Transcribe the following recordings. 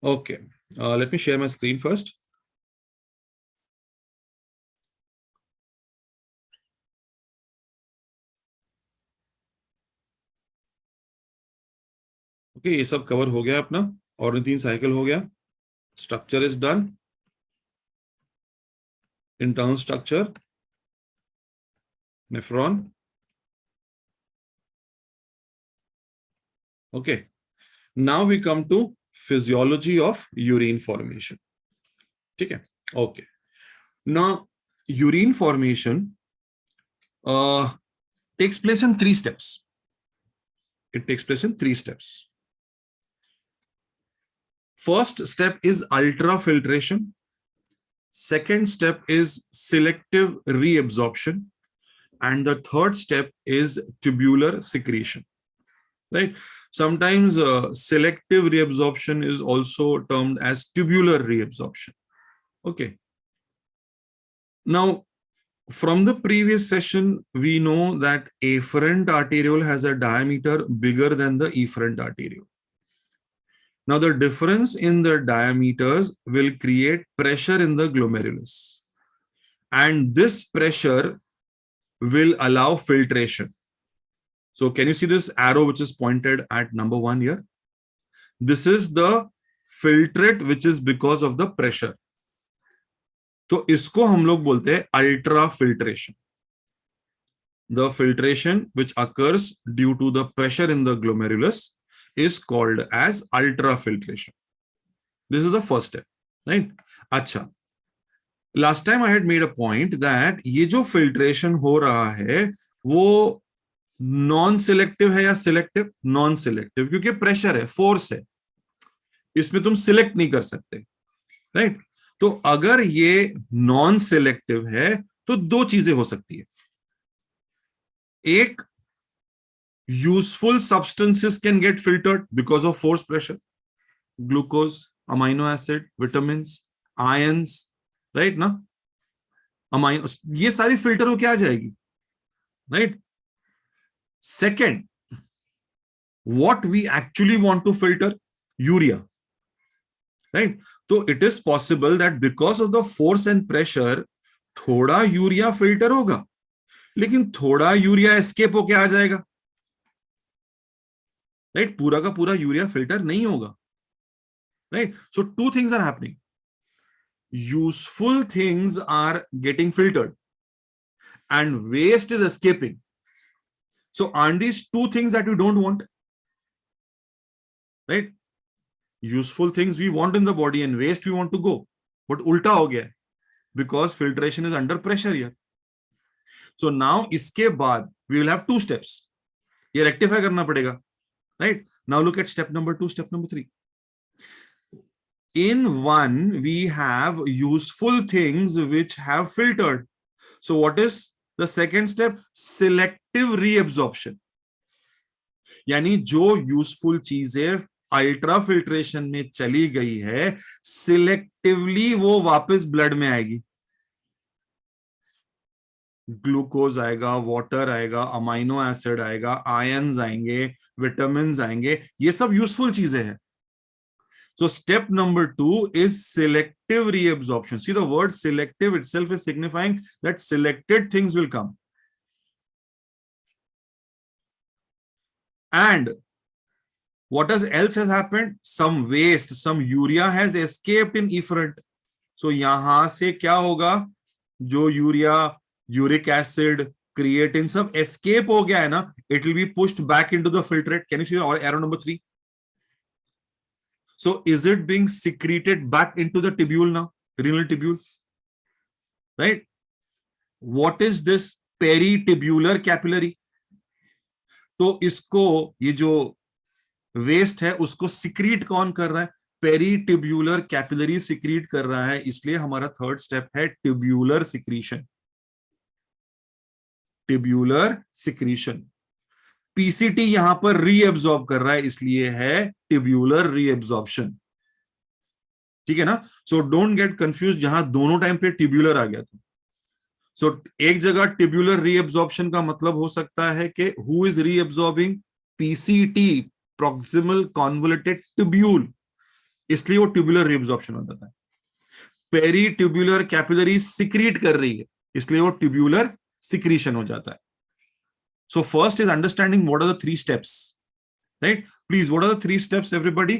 Okay, let me share my screen first. Okay, ये सब cover हो गया अपना, और 3 साइकिल हो गया. Structure is done. Internal structure, nephron. Okay, now we come to physiology of urine formation. ठीक है. Okay, now urine formation takes place in 3 steps. It takes place in 3 steps. First step is ultrafiltration. Second step is selective reabsorption, and the third step is tubular secretion. Right? Sometimes selective reabsorption is also termed as tubular reabsorption. Okay. Now, from the previous session, we know that afferent arteriole has a diameter bigger than the efferent arteriole. Now, the difference in the diameters will create pressure in the glomerulus, and this pressure will allow filtration. So, can you see this arrow which is pointed at number 1 here? This is the filtrate which is because of the pressure. तो इसको हम लोग बोलते हैं ultra filtration. The filtration which occurs due to the pressure in the glomerulus is called as ultrafiltration. This is the first step, right? अच्छा, last time I had made a point that ये जो filtration हो रहा है वो non selective है या selective? Non selective, क्योंकि प्रेशर है, फोर्स है, इसमें तुम सिलेक्ट नहीं कर सकते, राइट? तो अगर ये नॉन सिलेक्टिव है तो 2 चीजें हो सकती है. एक, useful substances can get filtered because of force pressure. Glucose, amino acid, vitamins, ions, right? ना अमाइनो, ये सारी फिल्टर हो क्या आ जाएगी, right? Second, what we actually want to filter, urea, right? So it is possible that because of the force and pressure थोड़ा urea filter होगा, लेकिन थोड़ा यूरिया एस्केप होके आ जाएगा, राइट? पूरा का पूरा यूरिया फिल्टर नहीं होगा, right? So 2 things are happening. Useful things are getting filtered and waste is escaping. So aren't these 2 things that we don't want, right? Useful things we want in the body and waste we want to go, but ulta ho gaya because filtration is under pressure here. So now iske baad we will have 2 steps. ये rectify करना पड़ेगा, right? Now look at step number 2, step number 3. In one, we have useful things which have filtered. So what is the second step? Selective reabsorption. यानी जो useful चीजें ultra filtration में चली गई है, सिलेक्टिवली वो वापस ब्लड में आएगी. ग्लूकोज आएगा, वाटर आएगा, अमाइनो एसिड आएगा, आयंस आएंगे, विटामिन्स आएंगे, ये सब यूजफुल चीजें हैं. So step number 2 is selective reabsorption. See, the word selective itself is signifying that selected things will come. And what else has happened? Some waste, some urea has escaped in efferent. So यहां से क्या होगा? जो urea, uric acid, creatine सब escape हो गया है ना, it will be pushed back into the filtrate. Can you see arrow number 3? So is it being secreted back into the tubule now, renal tubule, right? What is this peritubular capillary? तो इसको, ये जो waste है उसको secrete कौन कर रहा है? पेरिट्यूब्यूलर कैपिलरी सिक्रीट कर रहा है, इसलिए हमारा थर्ड स्टेप है tubular secretion. Tubular secretion. PCT यहां पर रीएब्सॉर्ब कर रहा है, इसलिए है ट्यूब्यूलर रीएब्सॉर्प्शन. ठीक है ना? सो डोंट गेट कंफ्यूज, जहां दोनों टाइम पे ट्यूब्यूलर आ गया था. सो एक जगह ट्यूब्यूलर रीएब्सॉर्प्शन का मतलब हो सकता है कि who is reabsorbing? PCT, proximal convoluted tubule. इसलिए वो ट्यूबुलर रीअब्जॉर्प्शन हो जाता है। पेरी ट्यूबुलर कैपिलरी सिक्रीट कर रही है, इसलिए वो ट्यूबुलर सिक्रीशन हो जाता है। So first is understanding what are the three steps, right? Please, what are the three steps everybody?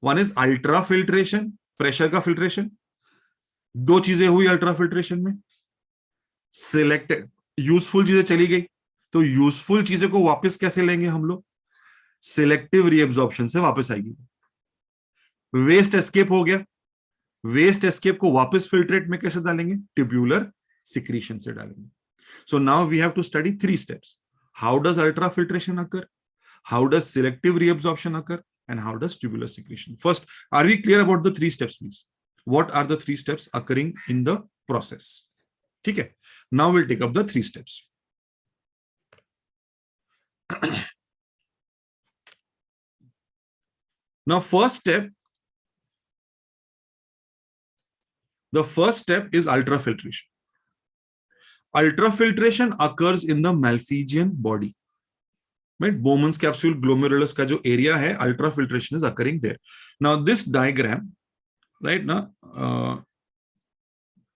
One is ultra filtration, pressure का फिल्ट्रेशन। दो चीजें हुई अल्ट्रा फिल्ट्रेशन में, सिलेक्टेड यूजफुल चीजें चली गई, तो यूजफुल चीजें को वापस कैसे लेंगे हम लोग? सिलेक्टिव रीअब्जॉर्प्शन से वापस आएगी। वेस्ट एस्केप हो गया, वेस्ट एस्केप को वापस फिल्ट्रेट में कैसे डालेंगे? ट्यूब्यूलर सिक्रीशन से डालेंगे। So now we have to study three steps. How does ultra filtration occur, how does selective reabsorption occur, and how does tubular secretion? First, are we clear about the three steps, please? What are the three steps occurring in the process? Okay, now we'll take up the three steps. Now, the first step is ultrafiltration. Ultrafiltration occurs in the Malpighian body. Right? Bowman's capsule, glomerulus का जो area है, ultrafiltration is occurring there. Now, this diagram, right now,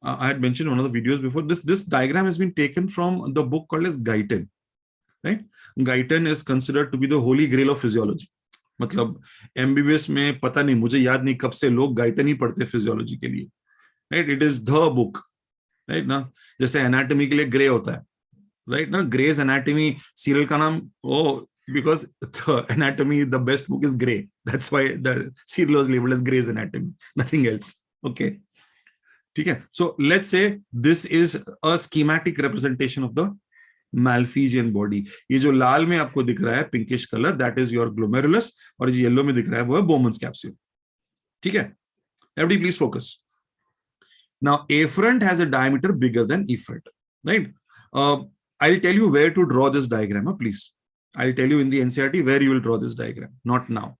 I had mentioned one of the videos before. This diagram has been taken from the book called as Guyton. Right? Guyton is considered to be the holy grail of physiology. मतलब MBBS में पता नहीं, मुझे याद नहीं कब से लोग गाइटन ही पढ़ते फिजियोलॉजी के लिए. Right? It is the book. Right? ना जैसे एनाटॉमी के लिए ग्रे होता है, right? ना ग्रेज एनाटॉमी सीरियल का नाम, because the anatomy, the best book is Grey. That's why the serial was labeled as Grey's Anatomy, nothing else. Okay. ठीक है. So let's say this is a schematic representation of the Malpighian body. ये जो लाल में आपको दिख रहा है pinkish color, that is your glomerulus, और जो येलो में दिख रहा है वो है Bowman's capsule. ठीक है. Everybody please focus. Now afferent has a diameter bigger than efferent, right? I'll tell you where to draw this diagram, please. I'll tell you in the NCERT where you will draw this diagram, not now.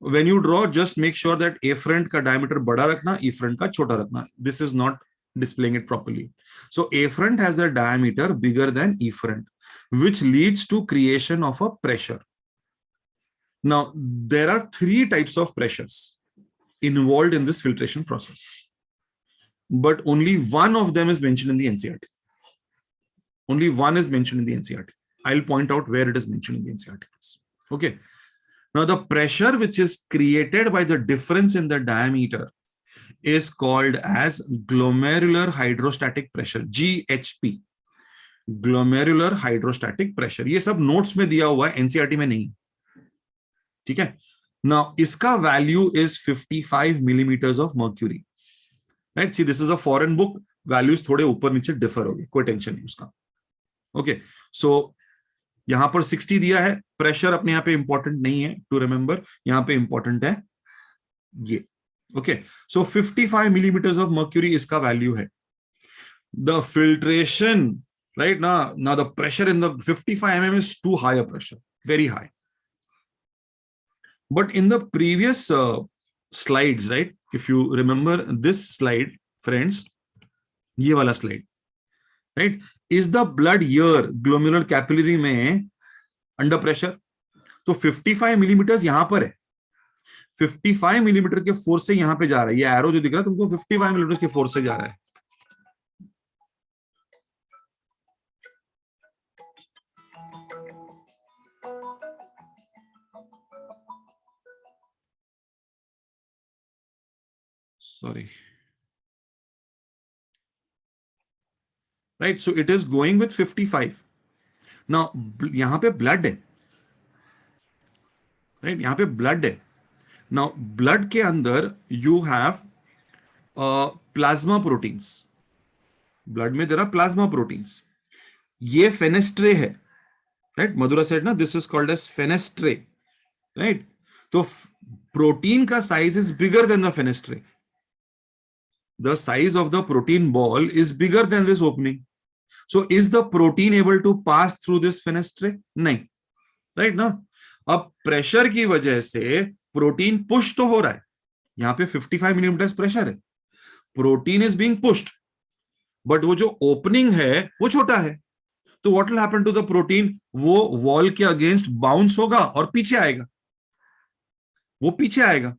When you draw, just make sure that afferent का diameter बड़ा रखना, efferent का छोटा रखना. This is not displaying it properly. So afferent has a diameter bigger than efferent, which leads to creation of a pressure. Now, there are three types of pressures involved in this filtration process, but only one of them is mentioned in the NCERT. Only one is mentioned in the NCERT. I'll point out where it is mentioned in the NCERT. Okay. Now, the pressure which is created by the difference in the diameter is called as glomerular hydrostatic pressure, GHP. Glomerular hydrostatic pressure. ये सब notes में दिया हुआ है, NCERT में नहीं. ठीक है. Now, इसका value is 55 millimeters of mercury. Right? See, this is a foreign book. Values थोड़े ऊपर नीचे differ हो गए. कोई टेंशन नहीं उसका. ओके, सो यहां पर 60 दिया है. प्रेशर अपने यहां पे इंपॉर्टेंट नहीं है टू रिमेंबर, यहां पे इंपॉर्टेंट है ये. Okay, so 55 millimetres of mercury इसका वैल्यू है. द फिल्ट्रेशन, राइट ना the pressure in the 55 mm is too high a pressure, very high. But in the previous slides, right, if you remember this slide friends, ये वाला slide, right, is the blood here glomerular capillary में under pressure? तो 55 millimetre यहां पर है. 55 millimetre के force से यहां पे जा रहा है. ये एरो जो दिख रहा है तुमको 55 मिलीमीटर के फोर्स से जा रहा है. Sorry, right, so it is going with 55. now यहां पे ब्लड है, right, यहां पे ब्लड है. now blood के अंदर you have plasma proteins. blood में there are plasma proteins. ये fenestrae है, right? मधुरा said ना, this is called as fenestrae, right? तो protein का size is bigger than the fenestrae. The size of the protein ball is bigger than this opening. So is the protein able to pass through this fenestrae? नहीं, right ना. अब pressure की वजह से protein push तो हो रहा है. यहां पे 55 मिलीमीटर प्रेशर है, protein is being pushed, but वो जो ओपनिंग है वो छोटा है. तो what will happen to the protein? वो वॉल के अगेंस्ट बाउंस होगा और पीछे आएगा, वो पीछे आएगा.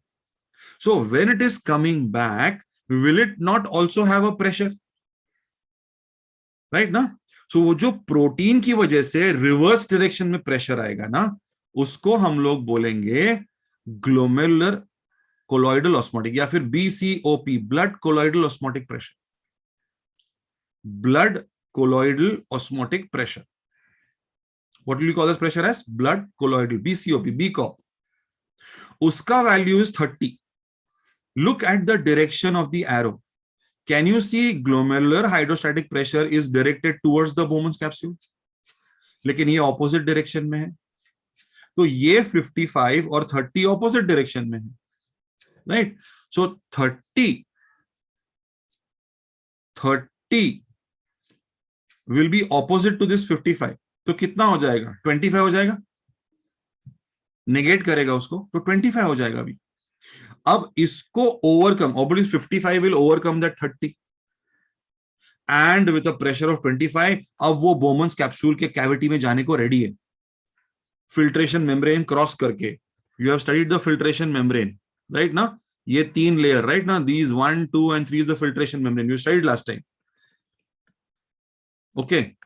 So when it is coming back, will it not also have a pressure? Right ना? So वो जो प्रोटीन की वजह से रिवर्स डायरेक्शन में प्रेशर आएगा ना, उसको हम लोग बोलेंगे ग्लोमेरुलर कोलॉइडल ऑस्मोटिक या फिर BCOP, blood colloidal osmotic pressure. Blood colloidal osmotic pressure. What will you call this pressure as? Blood colloidal, BCOP, BCOP. Uska value is 30. Look at the direction of the arrow. Can you see glomerular hydrostatic pressure is directed towards the Bowman's capsule? लेकिन ये opposite direction में है. तो ये 55 और 30 opposite direction में है. Right? So 30 will be opposite to this 55. तो कितना हो जाएगा? 25 हो जाएगा. नेगेट करेगा उसको तो 25 हो जाएगा अभी. अब इसको overcome, obviously 55 will overcome that 30 and with a pressure of 25 अब वो बोमन्स कैप्सूल के कैविटी में जाने को रेडी है. फिल्ट्रेशन मेम्ब्रेन क्रॉस करके. You have studied the filtration membrane, right ना? ये 3 लेयर, right ना? These 1, 2 and 3 is the filtration membrane. You studied last time. Okay,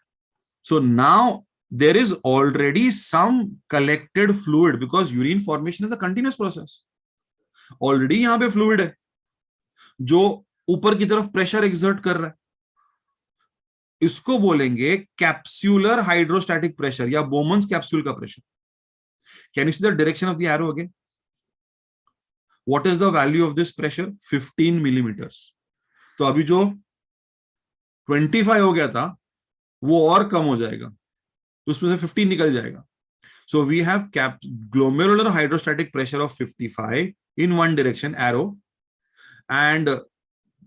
so now there is already some collected fluid because urine formation is a continuous process. Already यहाँ पे fluid है जो ऊपर की तरफ प्रेशर एक्सर्ट कर रहा है. इसको बोलेंगे कैप्सूलर हाइड्रोस्टैटिक प्रेशर या बोमन्स कैप्सूल का pressure. Can you see the direction of the arrow again? What is the value of this pressure? 15 millimeters. तो अभी जो 25 हो गया था वो और कम हो जाएगा, तो उसमें से 15 निकल जाएगा. So we have glomerular hydrostatic pressure of 55 in one direction, arrow, and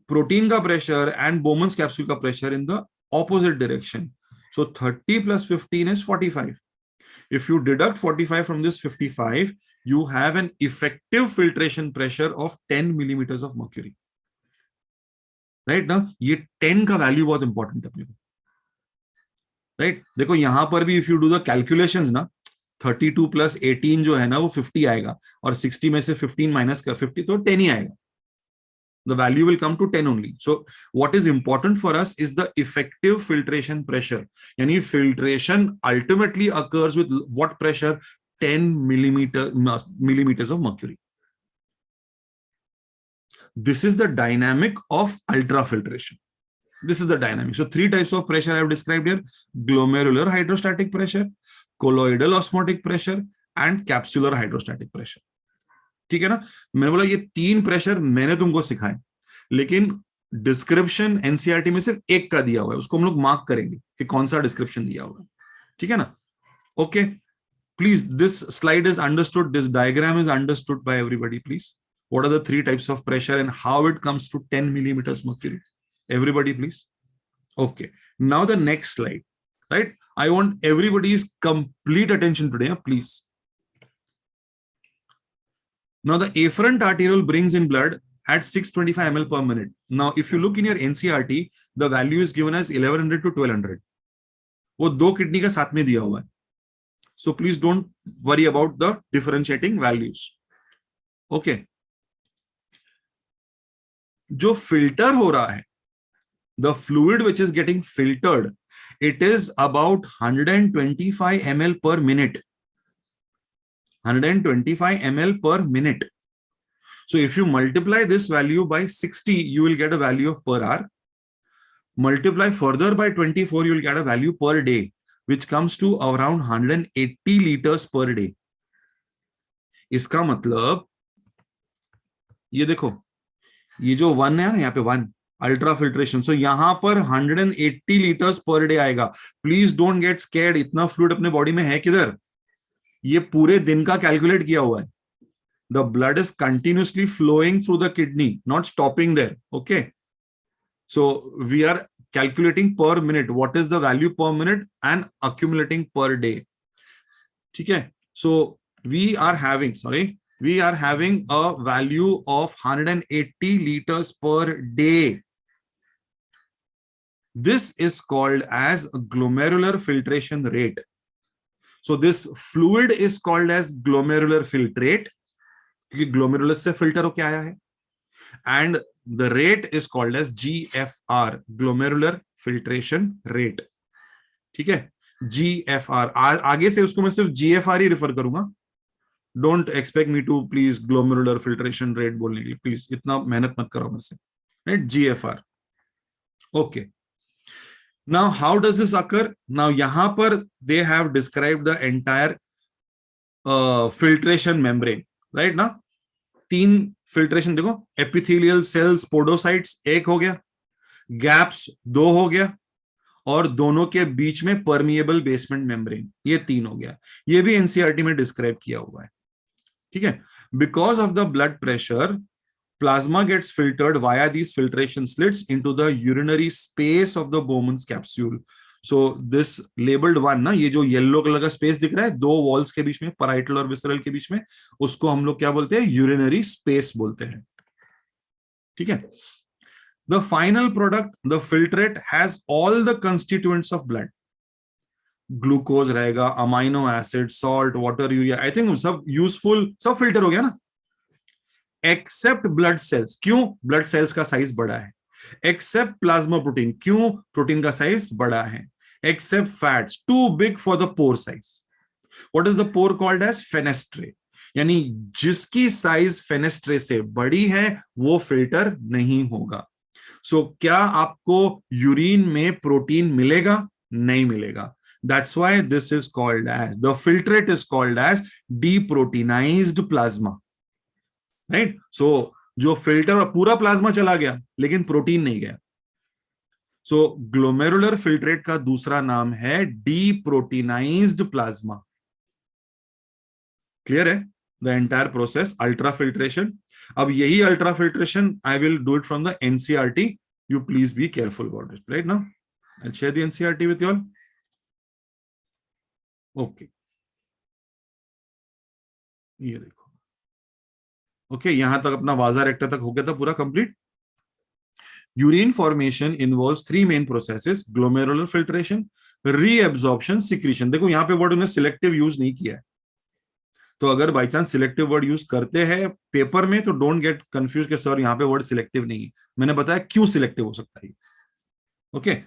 protein का pressure and Bowman's capsule का pressure in the opposite direction. So 30 plus 15 is 45. If you deduct 45 from this 55, you have an effective filtration pressure of 10 millimeters of mercury. Right now, ये 10 का value बहुत important है अपने को. Right देखो यहां पर भी if you do the calculations ना 32 प्लस 18 जो है ना वो 50 आएगा और 60 में से 15 माइनस कर 50 तो 10 ही आएगा. The value will come to 10 only. So what is important for us is the effective filtration pressure. Yani filtration ultimately occurs with what pressure? 10 millimeters of mercury. This is the dynamic of ultrafiltration. This is the dynamic. So 3 types of pressure I have described here: glomerular hydrostatic pressure, colloidal osmotic pressure and capsular hydrostatic pressure. ठीक है ना? मैंने बोला ये 3 pressure मैंने तुमको सिखाए, लेकिन डिस्क्रिप्शन एनसीईआरटी में सिर्फ एक का दिया हुआ है, उसको हम लोग मार्क करेंगे कि कौन सा डिस्क्रिप्शन दिया हुआ है. ठीक है ना? Okay, please this slide is understood, this diagram is understood by everybody. Please, what are the 3 types of pressure and how it comes to 10 millimeters mercury? Everybody, please. Okay. Now the next slide, right? I want everybody's complete attention today, please. Now the afferent arteriole brings in blood at 625 ml per minute. Now, if you look in your NCERT, the value is given as 1100 to 1200. वो 2 kidney का साथ में दिया हुआ है. So please don't worry about the differentiating values. Okay. जो filter हो रहा है, the fluid which is getting filtered, it is about 125 ml per minute. 125 ml per minute. So if you multiply this value by 60, you will get a value of per hour. Multiply further by 24, you will get a value per day, which comes to around 180 liters per day. इसका मतलब ये देखो, ये जो 1 है ना, यहाँ पे 1 अल्ट्रा फिल्ट्रेशन, सो यहां पर 180 लीटर्स पर डे आएगा. Please don't get scared. इतना फ्लूइड अपने बॉडी में है किधर? ये पूरे दिन का कैलकुलेट किया हुआ है. The blood is continuously flowing through the kidney, not stopping there. Okay, so we are calculating per minute. What is the value per minute and accumulating per day. ठीक है, so we are having a value of 180 liters per day. This is called as glomerular filtration rate. So this fluid is called as glomerular filtrate क्योंकि glomerulus से filter होके आया है, and the rate is called as GFR, glomerular filtration rate. ठीक है, GFR। आगे से उसको मैं सिर्फ GFR ही रेफर करूंगा, don't expect me to please glomerular filtration rate बोलने के लिए, प्लीज इतना मेहनत मत करो मेरे से, right, GFR। Okay, now how does this occur? Now यहां पर they have described the entire filtration membrane, right ना। तीन फिल्ट्रेशन देखो, एपिथेलियल सेल्स, पोडोसाइट्स एक हो गया, गैप्स दो हो गया, और दोनों के बीच में परमिएबल बेसमेंट मेम्ब्रेन, ये तीन हो गया। ये भी एनसीईआरटी में डिस्क्राइब किया हुआ है। ठीक है, because of the blood pressure, plasma gets filtered via these filtration slits into the urinary space of the Bowman's capsule. So this labeled one ना, ये जो येलो कलर का स्पेस दिख रहा है दो वॉल्स के बीच में, पैराइटल और विसरल के बीच में, उसको हम लोग क्या बोलते हैं? यूरिनरी स्पेस बोलते हैं। ठीक है, the final product, the filtrate, has all the constituents of blood. Glucose रहेगा, amino acid, salt, water, urea, I think सब यूजफुल, सब फिल्टर हो गया ना, एक्सेप्ट ब्लड सेल्स। क्यों? ब्लड सेल्स का साइज बड़ा है। एक्सेप्ट प्लाज्मा प्रोटीन, क्यों? प्रोटीन का साइज बड़ा है। Except fats, too big for the pore size. What is the pore called as? Fenestrae, यानी जिसकी साइज फेनेस्ट्रे से बड़ी है वो फिल्टर नहीं होगा। सो क्या आपको यूरिन में प्रोटीन मिलेगा? नहीं मिलेगा। That's why this is called as, the filtrate is called as deproteinized plasma, right? So जो फिल्टर पूरा प्लाज्मा चला गया लेकिन प्रोटीन नहीं गया, सो ग्लोमेरुलर फिल्ट्रेट का दूसरा नाम है डीप्रोटीनाइज्ड प्लाज्मा। क्लियर है? The entire process, ultra filtration. अब यही ultra filtration I will do it from the NCERT, you please be careful about it, right now I share the NCERT with you all. Okay, ये देखो, okay, यहां तक अपना वाजा rector तक हो गया था पूरा complete. Urine formation involves three main processes, glomerular filtration, reabsorption, secretion. देखो यहां पे वर्ड उन्हें सिलेक्टिव यूज नहीं किया है, तो अगर by chance selective word use करते हैं पेपर में तो डोंट गेट कंफ्यूज कि सर यहां पे वर्ड सिलेक्टिव नहीं है। मैंने बताया क्यों सिलेक्टिव हो सकता है। Okay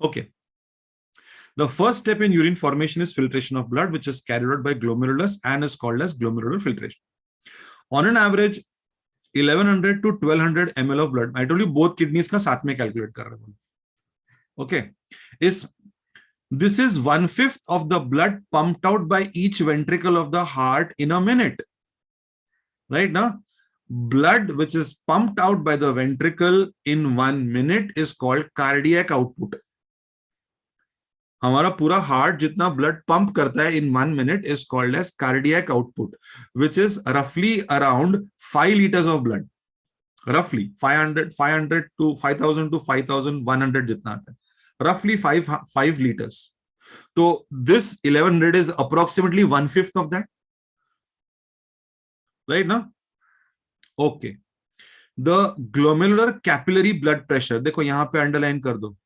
okay, the first step in urine formation is filtration of blood, which is carried out by glomerulus and is called as glomerular filtration. On an average 1100 to 1200 ml of blood, I told you both kidneys का साथ में calculate कर रहे हैं। Okay, this is 1/5 of the blood pumped out by each ventricle of the heart in a minute. Right now, blood which is pumped out by the ventricle in 1 minute is called cardiac output. हमारा पूरा heart जितना blood pump करता है in 1 minute is called as cardiac output, which is रफली around 5 litres of blood, रफली 500 to 5000 to 5100 जितना आता है, रफली 5 लीटर्स। तो this 1100 is approximately 1/5 of that, right ना। Okay, the glomerular capillary blood pressure, देखो यहां पे अंडरलाइन कर दो,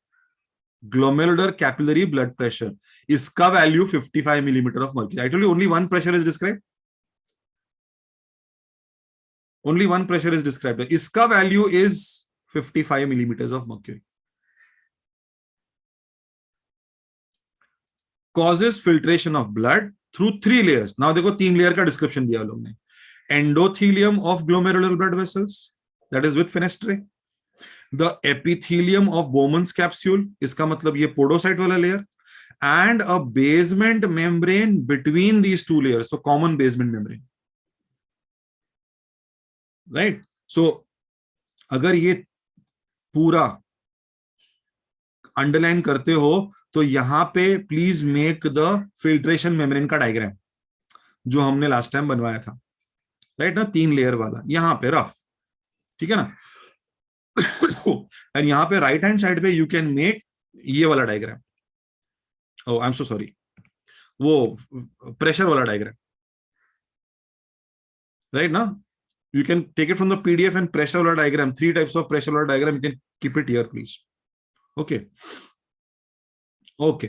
ग्लोमेरुलर कैपिलरी ब्लड प्रेशर, इसका value 55 millimetre of mercury. I told you only one pressure is described, only one pressure is described, इसका value is 55 millimetre of mercury. Causes filtration of blood through 3 layers. Now देखो 3 layer का description दिया लोग ने, endothelium of glomerular blood vessels, that is with fenestrae, the epithelium of Bowman's capsule, इसका मतलब ये podocyte वाला layer, and a basement membrane between these 2 layers, so common basement membrane, right? So अगर ये पूरा अंडरलाइन करते हो तो यहां पे please make the filtration membrane का डायग्राम जो हमने लास्ट टाइम बनवाया था, राइट ना, 3 लेयर वाला, यहां पे रफ, ठीक है ना। एंड यहां पे राइट हैंड साइड पे यू कैन मेक ये वाला diagram, oh I am so sorry, वो प्रेशर वाला डायग्राम, राइट ना। You can take it from the PDF and pressure वाला diagram, 3 types of pressure वाला diagram, you can keep it here please. Okay, okay,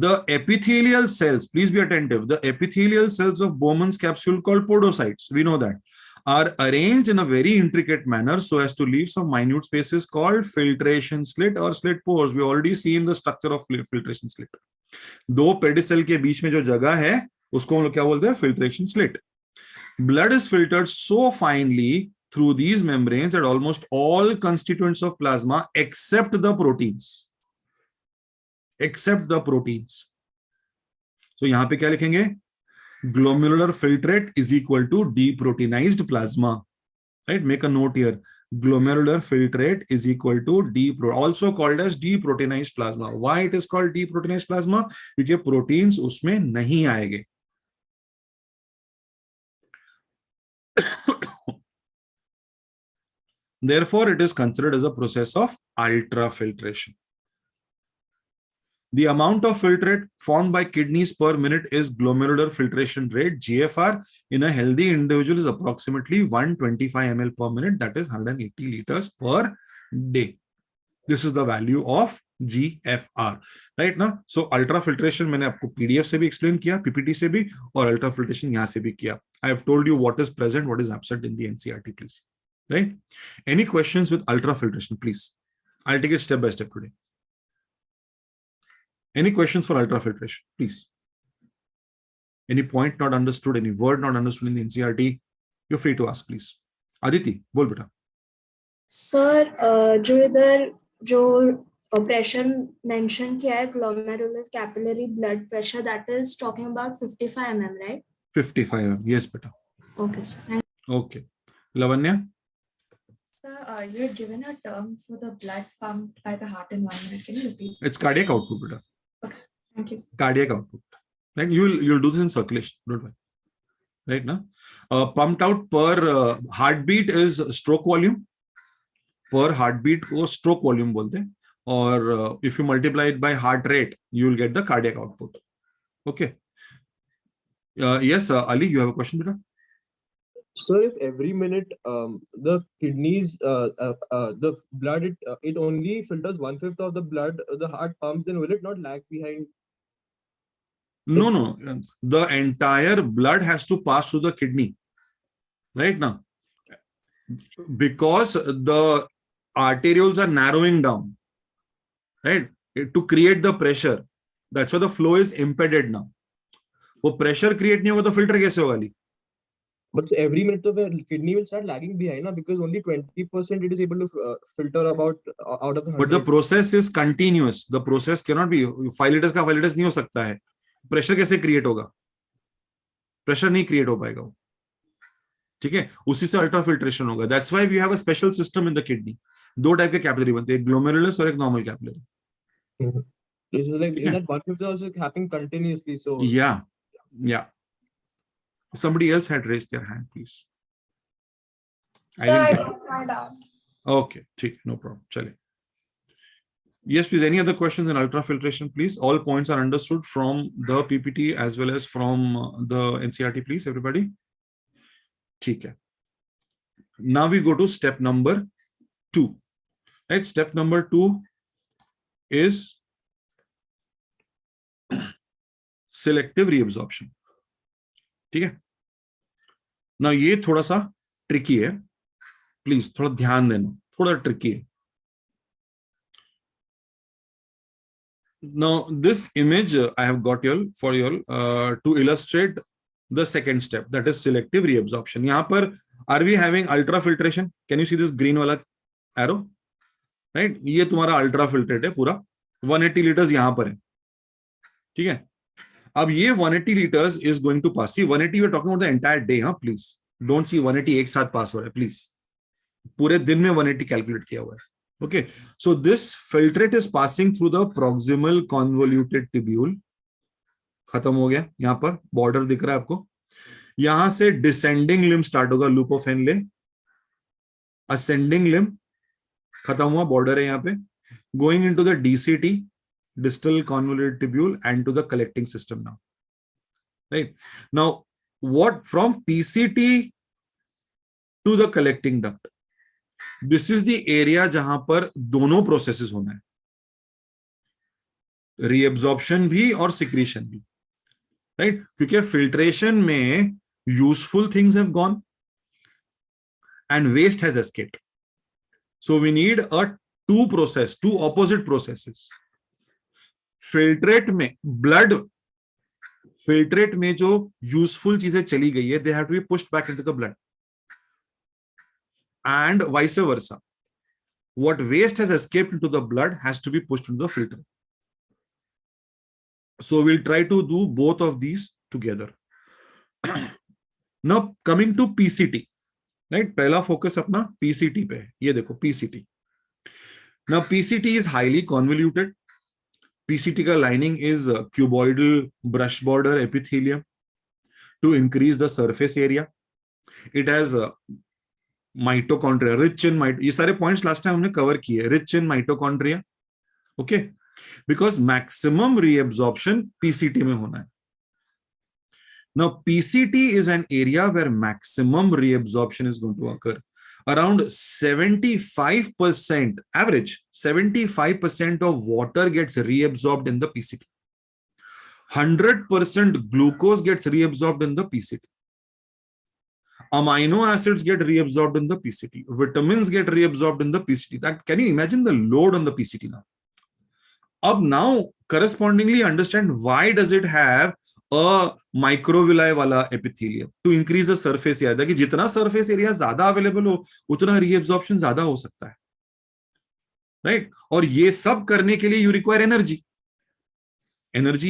The epithelial cells, please be attentive, the epithelial cells of Bowman's capsule called podocytes, we know that, are arranged in a very intricate manner so as to leave some minute spaces called filtration slit or slit pores. We already seen the structure of filtration slit. दो pedicel के बीच में जो जगह है उसको हम लोग क्या बोलते हैं? Filtration slit. Blood is filtered so finely through these membranes that almost all constituents of plasma except the proteins. So यहाँ पे क्या लिखेंगे? Glomerular filtrate is equal to deproteinized plasma. Right? Make a note here. Glomerular filtrate is equal to also called as deproteinized plasma. Why it is called deproteinized plasma? क्योंकि proteins उसमें नहीं आएंगे. Therefore, it is considered as a process of ultrafiltration. The amount of filtrate formed by kidneys per minute is glomerular filtration rate, GFR, in a healthy individual is approximately 125 ml per minute, that is 180 liters per day. This is the value of GFR, right now. So ultrafiltration मैंने आपको PDF से भी explain किया, PPT से भी, और ultrafiltration यहाँ से भी किया. I have told you what is present, what is absent in the NCERT, please. Right? Any questions with ultrafiltration, please? I'll take it step by step today. Any questions for ultrafiltration, please? Any point not understood, any word not understood in the NCERT, you're free to ask, please. Aditi, बोल बेटा. Sir जो इधर जो pressure mention किया है glomerular capillary blood pressure, that is talking about 55 mm, right? 55 mm, yes बेटा. Okay, sir. Okay. Lavanya? Sir, you had given a term for the blood pumped by the heart in 1 minute. Can you repeat? It's cardiac output, beta. Okay, thank you. Cardiac output. Right? You'll do this in circulation. Don't worry. Right now, pumped out per heartbeat is stroke volume. Per heartbeat को stroke volume बोलते हैं. Or if you multiply it by heart rate, you will get the cardiac output. Okay. Yes, Ali, you have a question, beta? Sir, if every minute the kidneys, the blood, it only filters 1/5 of the blood the heart pumps, then will it not lag behind? No. The entire blood has to pass through the kidney. Right now. Because the arterioles are narrowing down. Right? To create the pressure. That's why the flow is impeded now. वो pressure create नहीं होगा तो filter कैसे होगा? But every minute the kidney will start lagging behind, na, because only 20% it is able to filter out of the 100. But the process is continuous. The process cannot be 5 liters का 5 liters नहीं हो सकता है. Pressure कैसे create होगा? Pressure नहीं create हो पाएगा. ठीक है? उसी से ultrafiltration होगा. That's why we have a special system in the kidney. दो type के capillary बनते हैं, एक glomerulus और एक normal capillary. This is like in that 1/5 also happening continuously. So yeah. Somebody else had raised their hand, please. Sir, I got my doubt. Okay, no problem. Chale. Yes, please. Any other questions in ultrafiltration, please? All points are understood from the PPT as well as from the NCERT, please, everybody. Okay. Now we go to step number 2. Right? Step number 2 is selective reabsorption. ठीक है? Now ये थोड़ा सा tricky है, please थोड़ा ध्यान देना, थोड़ा ट्रिकी है. Now this image I have got for you to illustrate the second step, that is selective reabsorption. यहाँ पर are we having ultrafiltration? Can you see this green वाला arrow? Right? ये तुम्हारा ultrafiltrate है पूरा, 180 liters यहाँ पर है. ठीक है? अब ये 180 liters is going to pass. See, 180 we are talking about the entire day, huh? Please don't see 180 एक साथ pass हो रहा है, please. पूरे दिन में 180 calculate किया हुआ है. Okay, so this filtrate is passing through the proximal convoluted tubule. खत्म हो गया, यहाँ पर border दिख रहा है आपको. यहाँ से descending limb start होगा, loop of Henle. Ascending limb खत्म हुआ, border है यहाँ पे. Going into the DCT, distal convoluted tubule, and to the collecting system now. Right now, what from PCT to the collecting duct, this is the area जहां पर दोनों processes होना है. रीएब्जॉर्प्शन भी और सिक्रीशन भी, राइट? क्योंकि फिल्ट्रेशन में useful things have gone and waste has escaped. So we need two opposite processes. Filtrate में जो useful चीजें चली गई है, they have to be pushed back into the blood. And vice versa. What waste has escaped into the blood has to be pushed into the filter. So we'll try to do both of these together. Now coming to PCT. Right, पहला focus अपना PCT पे है. ये देखो PCT. Now PCT is highly convoluted. PCT का lining is cuboidal brush border epithelium to increase the surface area. It has mitochondria rich in ये सारे points last time हमने कवर किए. Rich in mitochondria, okay, because maximum reabsorption PCT में होना है. Now, PCT is an area where maximum reabsorption is going to occur. Around 75%, average 75% of water gets reabsorbed in the PCT. 100% glucose gets reabsorbed in the PCT. Amino acids get reabsorbed in the PCT. Vitamins get reabsorbed in the PCT. Can you imagine the load on the PCT now? Now, correspondingly understand why does it have microvilli वाला epithelium to increase the surface area, कि जितना surface area ज्यादा available हो उतना reabsorption ज्यादा हो सकता है, राइट? और ये सब करने के लिए you require energy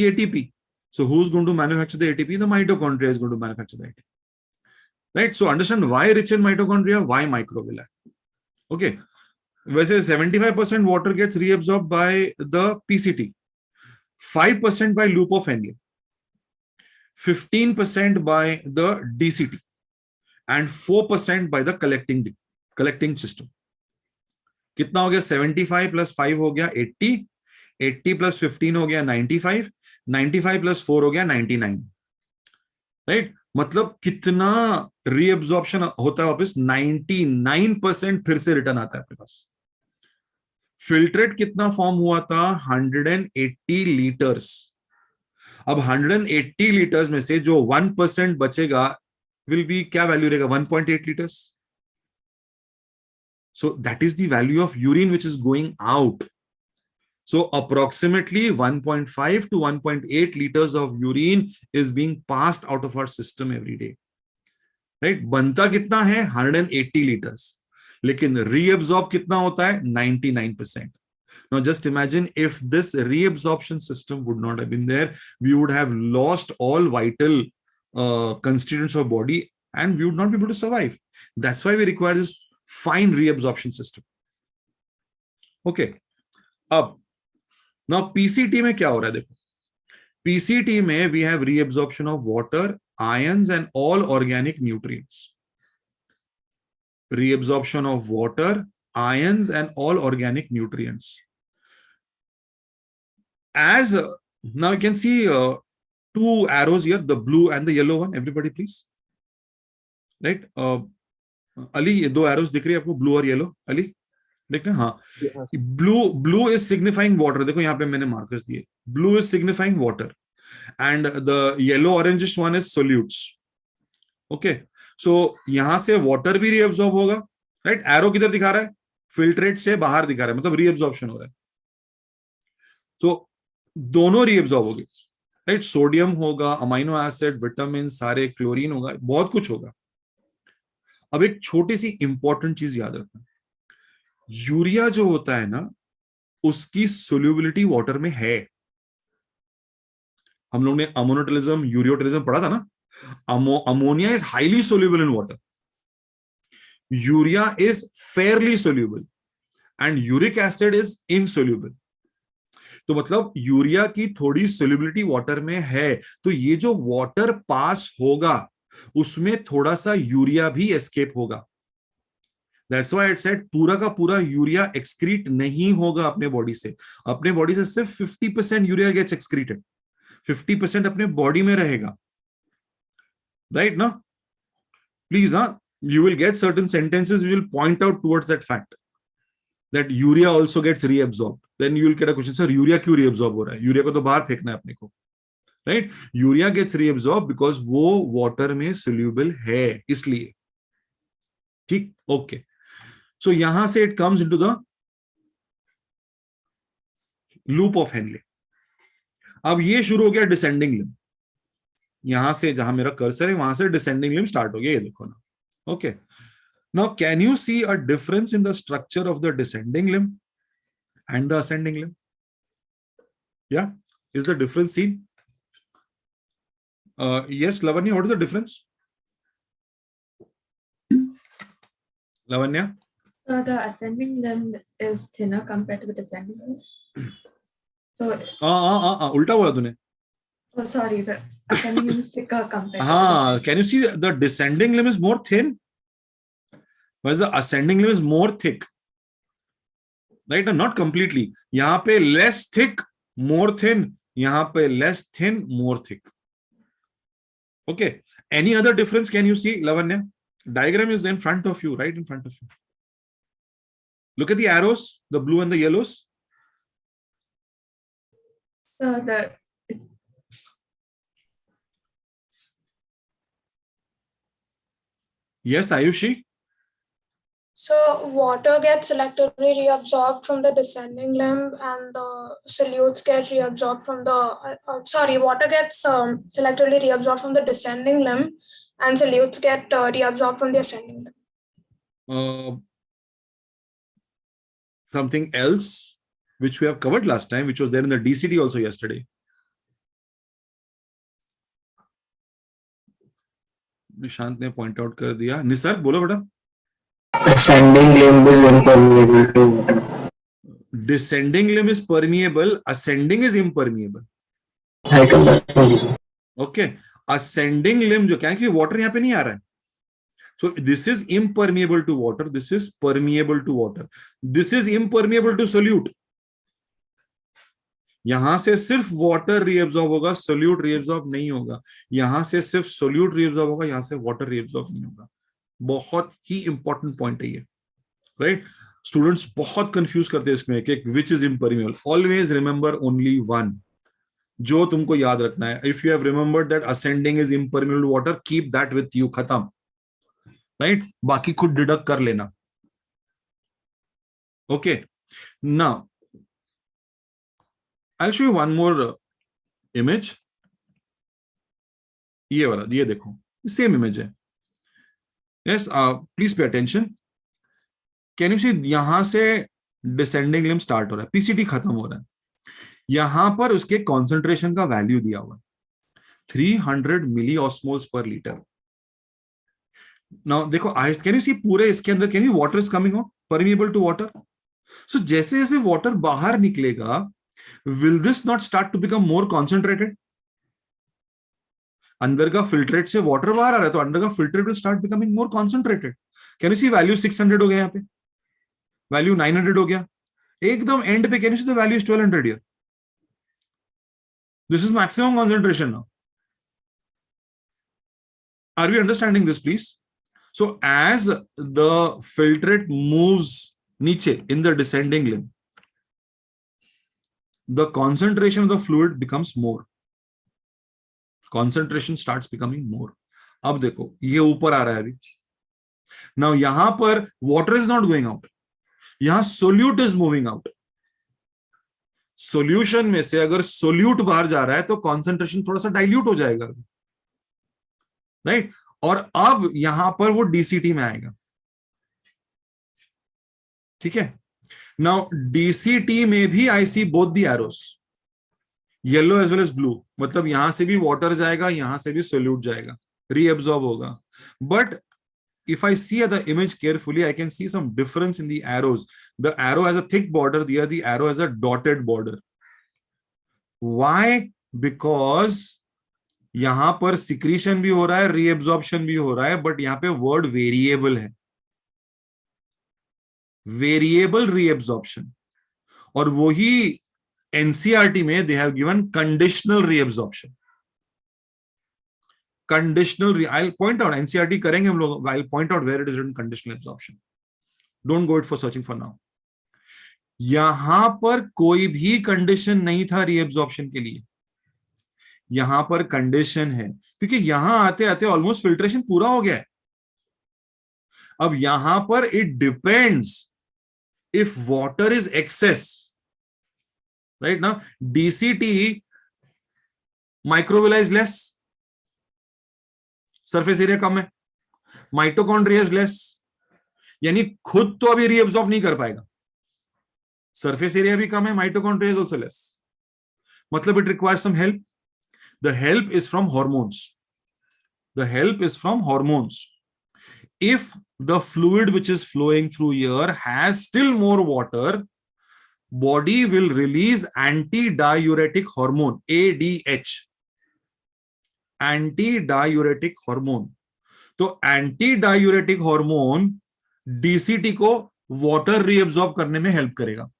ATP. So who is going to manufacture the ATP? The mitochondria is going to manufacture the ATP, right? So understand why rich in mitochondria, why microvilli. Okay, वैसे 75% water gets reabsorbed by the PCT, 5% by loop of Henle, 15% by the DCT, and 4% by the collecting system. कितना हो गया? 75 plus 5 हो गया 80, 80 plus 15 हो गया 95, 95 plus 4 हो गया 99, राइट? मतलब कितना रीअब्जॉर्प्शन होता है वापस? 99% फिर से रिटर्न आता है आपके पास. फिल्ट्रेट कितना फॉर्म हुआ था? 180 लीटर्स. अब 180 लीटर्स में से जो 1% बचेगा विल बी, क्या वैल्यू रहेगा? 1.8 litres. So that is the value of urine which is going out. So approximately 1.5 to 1.8 liters of urine is being passed out of our system every day, right? बनता कितना है? 180 litres, लेकिन reabsorb कितना होता है? 99%. Now just imagine if this reabsorption system would not have been there, we would have lost all vital constituents of body and we would not be able to survive. That's why we require this fine reabsorption system. Okay. Now PCT में क्या हो रहा है? देखो, PCT में we have reabsorption of water, ions and all organic nutrients. Reabsorption of water, ions and all organic nutrients. As now you can see two arrows here, the blue and the yellow one. Everybody please, right? Ali, ये दो arrows दिख रही है आपको, blue और yellow? Ali देख रहे हैं? हाँ, blue is signifying water. देखो यहाँ पे मैंने markers दिए. Blue is signifying water and the yellow orangish one is solutes. Okay, so यहाँ से water भी reabsorb होगा, right? Arrow किधर दिखा रहा है? Filtrate से बाहर दिखा रहा है, मतलब reabsorption हो रहा है. So दोनों रीएब्सॉर्ब होगी, राइट? सोडियम होगा, अमाइनो एसिड, विटामिन, सारे, क्लोरीन होगा, बहुत कुछ होगा. अब एक छोटी सी इंपॉर्टेंट चीज याद रखना, यूरिया जो होता है ना, उसकी सोल्यूबिलिटी वाटर में है. हम लोग ने अमोनोटिलिज्म, यूरियोटिलिज्म पढ़ा था ना. Ammonia is highly soluble in water, urea is fairly soluble and uric acid is insoluble. तो मतलब यूरिया की थोड़ी सोल्यूबिलिटी वाटर में है, तो ये जो वाटर पास होगा उसमें थोड़ा सा यूरिया भी एस्केप होगा. दैट्स व्हाई इट सेड पूरा का पूरा यूरिया एक्सक्रीट नहीं होगा अपने बॉडी से. अपने बॉडी से सिर्फ 50% यूरिया गेट्स एक्सक्रीटेड, 50% अपने बॉडी में रहेगा, राइट ना? Please, you will get certain sentences which will point out towards that fact that urea also gets reabsorbed. Then you will get a question, sir, urea क्यों reabsorb हो रहा है? Urea को तो बाहर फेंकना है अपने को, right? Urea gets reabsorbed because वो water में soluble है, इसलिए. ठीक, okay. So यहां से it comes into the loop of Henle. अब ये शुरू हो गया descending limb. यहां से जहां मेरा कर्सर है वहां से descending limb start हो गया, ये देखो ना. Okay. Now, can you see a difference in the structure of the descending limb and the ascending limb? Yeah, is the difference seen? Yes, Lavanya, what is the difference? Lavanya? So the ascending limb is thinner compared to the descending limb. So, उल्टा बोला तूने. oh sorry, the ascending limb is thicker compared to the हाँ, descending. can you see the descending limb is more thin? Whereas the ascending limb is more thick. Right? Not completely. यहाँ पे less thick, more thin. यहाँ पे less thin, more thick. Okay. Any other difference can you see, Lavanya? Diagram is in front of you, right in front of you. Look at the arrows, the blue and the yellows. So Yes, Ayushi. So water gets selectively reabsorbed from the descending limb, and the solutes get reabsorbed from the. Water gets selectively reabsorbed from the descending limb, and solutes get reabsorbed from the ascending limb. Something else which we have covered last time, which was there in the DCT also yesterday. Nishant ने point out कर दिया. निसर्ग बोलो बेटा. Ascending limb is impermeable to water. Descending limb is permeable, ascending is impermeable. High conductivity. Okay. Ascending limb जो क्या है कि water यहाँ पे नहीं आ रहा है. So this is impermeable to water. This is permeable to water. This is impermeable to solute. यहां से सिर्फ water reabsorb होगा, solute reabsorb नहीं होगा. यहां से सिर्फ solute reabsorb होगा, यहां से water reabsorb नहीं होगा. बहुत ही important point है ये, right? Students बहुत confuse करते हैं इसमें कि which is impermeable. Always remember only one. जो तुमको याद रखना है. If you have remembered that ascending is impermeable to water, keep that with you. खत्म. Right? बाकी खुद deduct कर लेना. Okay. Now, I'll show you one more image. ये वाला, ये देखो. Same image है. Yes, please pay attention. Can you see यहां से descending limb start हो रहा है, PCT खत्म हो रहा है. यहां पर उसके concentration का वैल्यू दिया हुआ है 300 milliosmoles per liter. Now देखो, can you see पूरे इसके अंदर can you water is coming out permeable to water. So जैसे जैसे water बाहर निकलेगा, will this not start to become more concentrated? अंदर का filtrate से water बाहर आ रहा है, तो अंदर का filtrate will start becoming more concentrated. Can you see value 600 हो गया यहाँ पे, value 900 हो गया, एकदम end पे can you see the value is 1200 here. This is maximum concentration now. Are we understanding this, please? So as the filtrate moves niche in the descending limb, the concentration of the fluid becomes more. Concentration starts becoming more. अब देखो ये ऊपर आ रहा है अभी. Now यहां पर water is not going out. यहां solute is moving out. Solution में से अगर solute बाहर जा रहा है तो concentration थोड़ा सा dilute हो जाएगा. Right? और अब यहां पर वो DCT में आएगा. ठीक है. Now DCT में भी I see both the arrows, yellow as well as blue. मतलब यहां से भी water जाएगा, यहां से भी solute जाएगा, reabsorb होगा. But if I see the image carefully, I can see some difference in the arrows. The arrow has a thick border, the arrow has a dotted border. Why? Because यहां पर secretion भी हो रहा है, reabsorption भी हो रहा है, but यहाँ पे word variable है. Variable reabsorption. और वही NCERT में they have given conditional reabsorption. I'll point out, NCERT करेंगे हम लोग. I'll point out where it is written conditional absorption. Don't go it for searching for now. यहां पर कोई भी कंडीशन नहीं था रीएब्जॉर्प्शन के लिए, यहां पर कंडीशन है क्योंकि यहां आते आते ऑलमोस्ट फिल्ट्रेशन पूरा हो गया है। अब यहां पर it depends if water is excess, right ना, DCT microvilli is less, surface area कम है, माइटोकॉन्ड्रिया इज लेस, यानी खुद तो अभी रीअब्सॉर्ब नहीं कर पाएगा, सरफेस एरिया भी कम है, माइटोकॉन्ड्रिया इज आल्सो लेस, मतलब it requires some help. The help is from hormones, the help is from hormones. If the fluid which is flowing through here has still more water, body will release anti-diuretic hormone, ADH, anti-diuretic hormone। तो anti-diuretic hormone DCT को water reabsorb करने में help करेगा।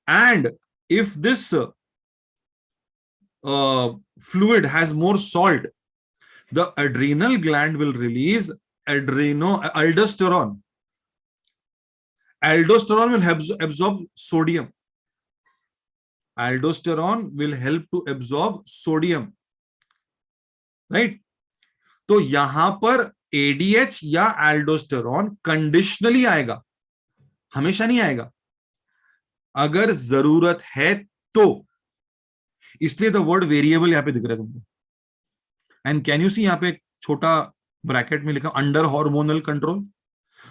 And if this fluid has more salt, the adrenal gland will release aldosterone. Aldosterone will absorb sodium. Aldosterone will help to absorb sodium, right? तो यहां पर ADH या aldosterone conditionally आएगा, हमेशा नहीं आएगा, अगर जरूरत है तो। इसलिए द वर्ड वेरिएबल यहां पे दिख रहा है तुमको। एंड कैन यू सी यहाँ पे छोटा ब्रैकेट में लिखा under hormonal control.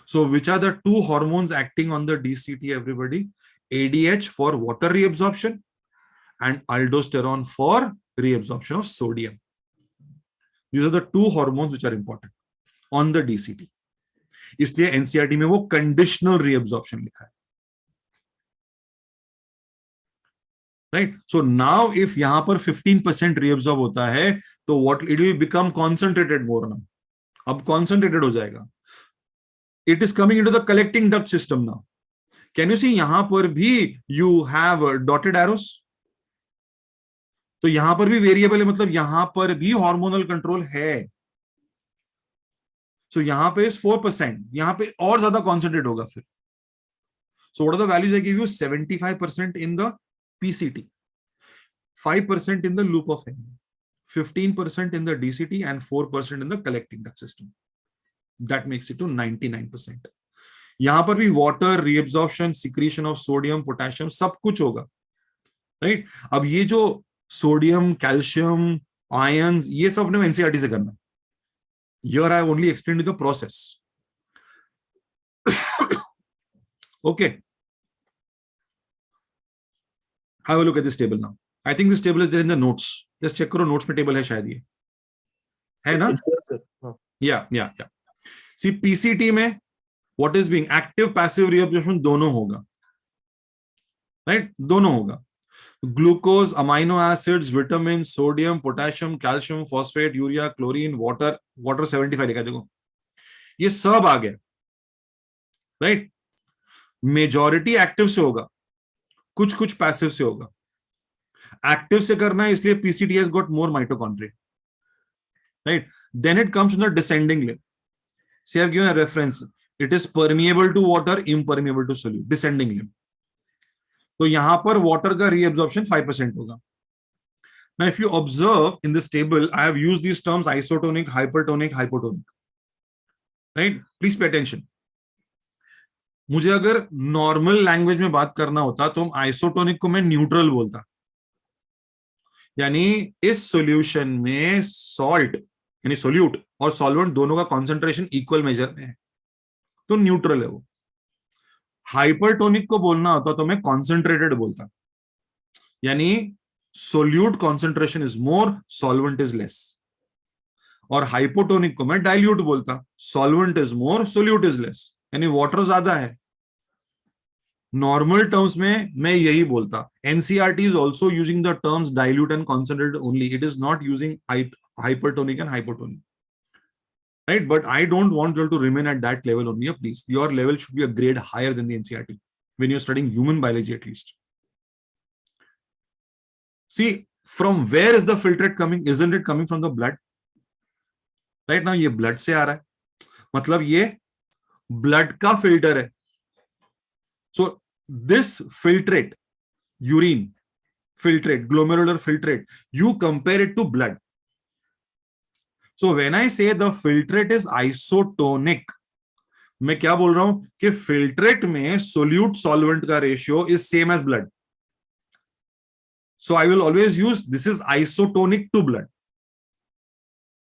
So which are the two hormones acting on the DCT everybody? ADH for water reabsorption and aldosterone for reabsorption of sodium. These are the two hormones which are important on the DCT. इसलिए NCERT में वो conditional reabsorption लिखा है, right. So now if यहां पर 15% reabsorb होता है तो what it will become concentrated more now, अब कॉन्सेंट्रेटेड हो जाएगा। It is coming into the collecting duct system now. Can you see यहां पर भी यू हैव डॉटेड एरोस, तो यहां पर भी वेरिएबल है, मतलब यहां पर भी हार्मोनल कंट्रोल है। सो यहां पे इज 4%, यहां पे और ज्यादा कॉन्सेंट्रेट होगा फिर। So what are the values I give you? 75% in the PCT, 5% in the loop of Henle, 15% in the DCT, and 4% in the collecting duct system. That makes it to 99%. यहां पर भी water reabsorption, secretion of sodium, potassium, सब कुछ होगा, right. अब ये जो sodium, calcium, ions, ये सब ने एनसीईआरटी से करना है। Here I have only explained the process. Okay. Have a look at this table now. I think this table is there in the notes. Just check करो notes में table है शायद, ये है ना? Yeah. See PCT में what is being active, passive reabsorption दोनों होगा, right? दोनों होगा। Glucose, amino acids, vitamin, sodium, potassium, calcium, phosphate, urea, chlorine, water, water 75 लिखा, देखो ये सब आ गया, राइट। मेजॉरिटी एक्टिव से होगा, कुछ पैसिव से होगा। एक्टिव से करना है इसलिए PCT has got more mitochondria, right? Then it comes to the descending limb. See, I've given a reference. It is permeable to water, impermeable to solute. Descending limb. तो यहां पर वाटर का रीअब्सॉर्प्शन 5% होगा। Now, if you observe in this table, I have used these terms isotonic, hypertonic, hypotonic. Right? Please pay attention. मुझे अगर normal language में बात करना होता तो हम आइसोटोनिक को मैं न्यूट्रल बोलता, यानी इस सॉल्यूशन में सॉल्ट यानी सोल्यूट और सॉल्वेंट दोनों का कॉन्सेंट्रेशन इक्वल मेजर में है, तो न्यूट्रल है वो। हाइपरटोनिक को बोलना होता तो मैं कॉन्सेंट्रेटेड बोलता, यानी solute concentration is more, solvent is less. और हाइपोटोनिक को मैं डाइल्यूट बोलता, solvent is more, solute is less, यानी वाटर ज्यादा है। नॉर्मल टर्म्स में मैं यही बोलता। NCERT is also using the terms dilute and concentrated only, it is not using hypertonic and hypotonic, right? But I don't want you to remain at that level only, please. Your level should be a grade higher than the NCERT when you're studying human biology at least. See, from where is the filtrate coming? Isn't it coming from the blood? Right now ये blood से आ रहा है, मतलब ये blood का filter है। So this filtrate, urine filtrate, glomerular filtrate, you compare it to blood. So when I say the filtrate is isotonic, मैं क्या बोल रहा हूं कि फिल्ट्रेट में सोल्यूट सॉल्वेंट का ratio is same as blood. So I will always use this is isotonic to blood.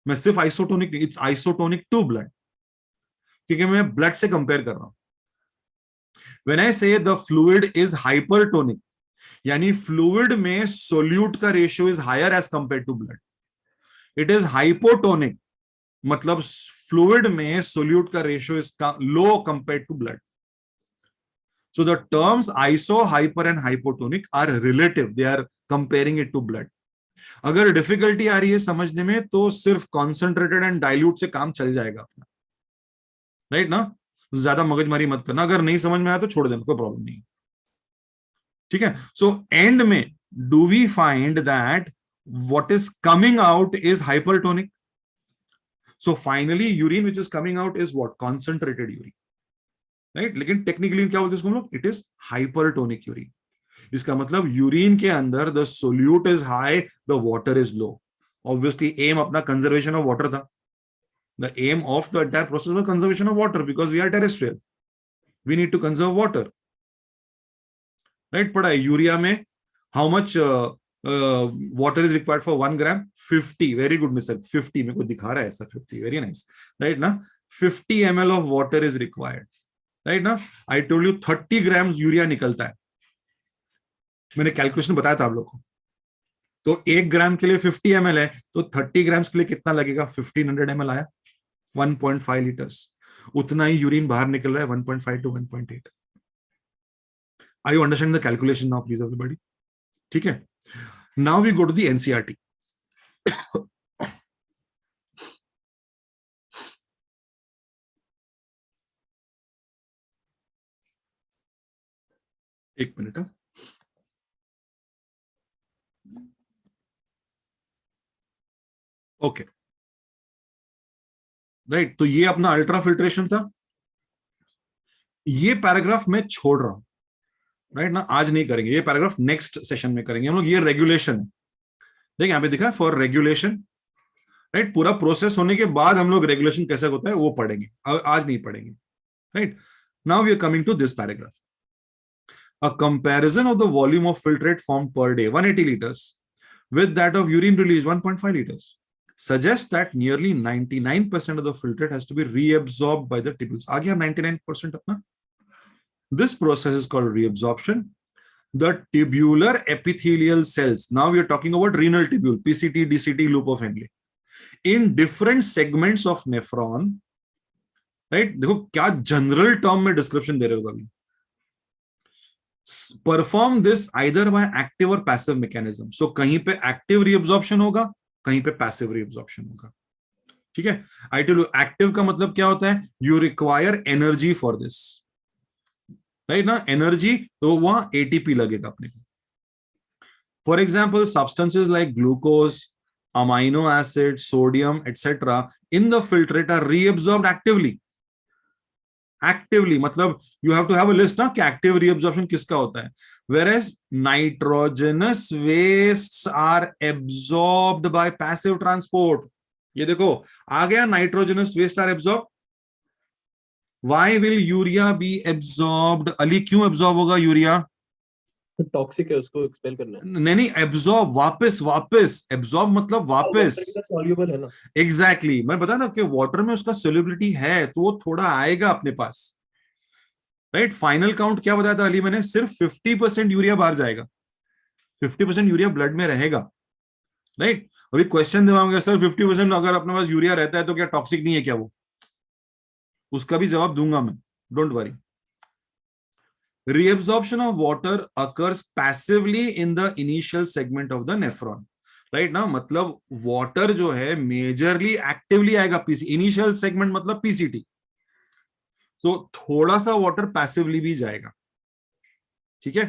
मैं सिर्फ isotonic, it's isotonic to blood, क्योंकि मैं ब्लड से कंपेयर कर रहा हूं. When I say the fluid is hypertonic, यानी फ्लूइड में सोल्यूट का ratio is higher as compare to blood. It is hypotonic, मतलब फ्लूइड में सोल्यूट का ratio is low compare to blood. So the terms iso, hyper and hypotonic are relative. They are comparing it to blood. अगर difficulty आ रही है समझने में तो सिर्फ कॉन्सेंट्रेटेड एंड डाइल्यूट से काम चल जाएगा अपना, राइट ना. ज्यादा मगजमारी मत करना, अगर नहीं समझ में आया तो छोड़ देना, कोई प्रॉब्लम नहीं. ठीक है. सो एंड में do we find that what is coming out is hypertonic. So finally urine which is coming out is what? Concentrated urine, right? लेकिन टेक्निकली क्या बोलते हैं इसको हम लोग? It is hypertonic urine. इसका मतलब यूरिन के अंदर the solute is high, the water is low. Obviously aim अपना conservation of water था. The aim of the entire process was conservation of water because we are terrestrial. We need to conserve water. Right? पढ़ा है urea में how much water is required for 1 gram? 50. Very good, Mr. 50. मेरे को दिखा रहा है ऐसा 50. Very nice. Right ना? 50 ml of water is required. Right ना? I told you 30 grams urea निकलता है. मैंने कैलकुलेशन बताया था आप लोग को. तो 1 ग्राम के लिए 50 ml है, तो 30 ग्राम्स के लिए कितना लगेगा? 1500 ml आया, 1.5 लीटर्स. उतना ही यूरिन बाहर निकल रहा है, 1.5 to 1.8. Are you understanding the calculation now, please, everybody? ठीक है. Now we go to the NCERT. एक मिनट. Okay, right. तो ये अपना अल्ट्रा फिल्ट्रेशन था. ये पैराग्राफ मैं छोड़ रहा हूं, राइट ना. आज नहीं करेंगे ये पैराग्राफ, नेक्स्ट सेशन में करेंगे हम लोग. ये रेगुलेशन है, देखिए यहाँ पे दिखा फॉर रेगुलेशन, राइट. पूरा प्रोसेस होने के बाद हम लोग रेगुलेशन कैसे होता है वो पढ़ेंगे, आज नहीं पढ़ेंगे, right. Now we are coming to this paragraph. A comparison of the volume of filtrate formed per day, 180 liters, with that of urine released, 1.5 liters, suggests that nearly 99% of the filtrate has to be reabsorbed by the tubules. आ गया 99% अपना. This process is called reabsorption. The tubular epithelial cells, now we are talking about renal tubule, PCT, DCT, loop of Henle, in different segments of nephron, right? देखो क्या general term में description दे रहे हो अभी. Perform this either by active or passive mechanism. So कहीं पे active reabsorption होगा, कहीं पे passive reabsorption होगा. ठीक है. I tell you, active का मतलब क्या होता है? You require energy for this, right ना. Energy तो वहां ATP लगेगा अपने को. For example, substances like glucose, amino acid, sodium, etc. in the filtrate are reabsorbed actively. Actively मतलब you have to have a list ना कि एक्टिव रीअब्जॉर्प्शन किसका होता है. whereas nitrogenous wastes are absorbed by passive transport. ये देखो आ गया, nitrogenous waste are absorb. Why will urea be absorbed? अली क्यों एब्जॉर्ब होगा यूरिया? टॉक्सिक है, उसको एक्सपेल करना है. नहीं, एब्जॉर्ब, वापस एब्जॉर्ब मतलब वापस. सॉल्युबल है ना. एग्जैक्टली. मैं बता था कि वाटर में उसका सोल्युबिलिटी है तो वो थोड़ा आएगा अपने पास, राइट. फाइनल काउंट क्या बताया था अली मैंने? सिर्फ 50% यूरिया बाहर जाएगा, 50% यूरिया ब्लड में रहेगा, राइट. अभी क्वेश्चन दिलाऊंगा सर 50% अगर अपने पास यूरिया रहता है तो क्या टॉक्सिक नहीं है क्या वो? उसका भी जवाब दूंगा मैं, don't worry. Reabsorption of water occurs passively in the initial segment of the nephron, right ना. मतलब water जो है majorly actively आएगा initial segment मतलब PCT. तो थोड़ा सा water passively भी जाएगा. ठीक है.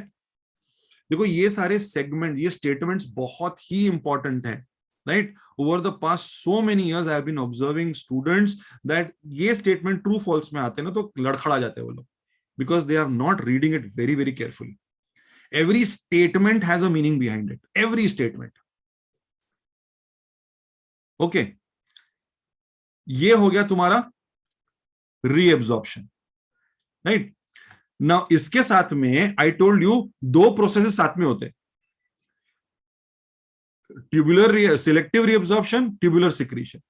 देखो ये सारे segment, ये statements बहुत ही important है, right. Over the past so many years I have been observing students that ये statement true false में आते हैं ना तो लड़खड़ा जाते हैं वो लोग. because they are not reading it very, very carefully. Every statement has a meaning behind it. Every statement. Okay. ये हो गया तुम्हारा रीएब्जॉर्प्शन, राइट? नाउ इसके साथ में आई टोल्ड यू दो प्रोसेसेस साथ में होते हैं, tubular selective reabsorption, tubular secretion.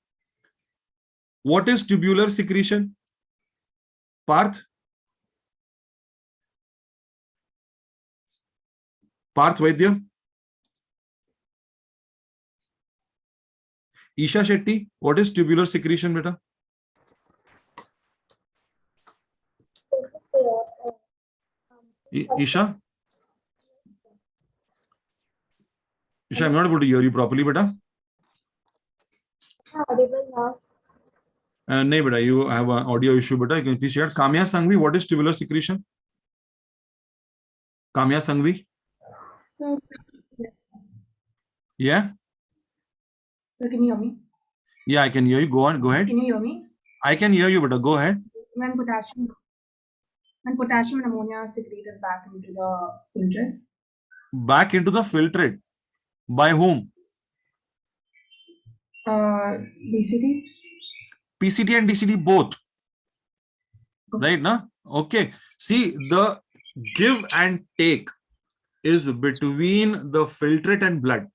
What is tubular secretion? Parth Vaidya, Isha Shetty, what is tubular secretion बेटा? Isha? Isha, I'm not able to hear you properly, beta. No, beta, you have an audio issue, beta. Can you please share? Kamya Sanghvi, what is tubular secretion? Kamya Sanghvi? So, Yeah? so can you hear me? Yeah, I can hear you. Go on, go ahead. Can you hear me? I can hear you, beta. Go ahead. When potassium and ammonia are secreted back into the filtrate. Back into the filtrate. By whom? DCT. PCT and DCT both. Right, na? Okay. See, the give and take is between the filtrate and blood.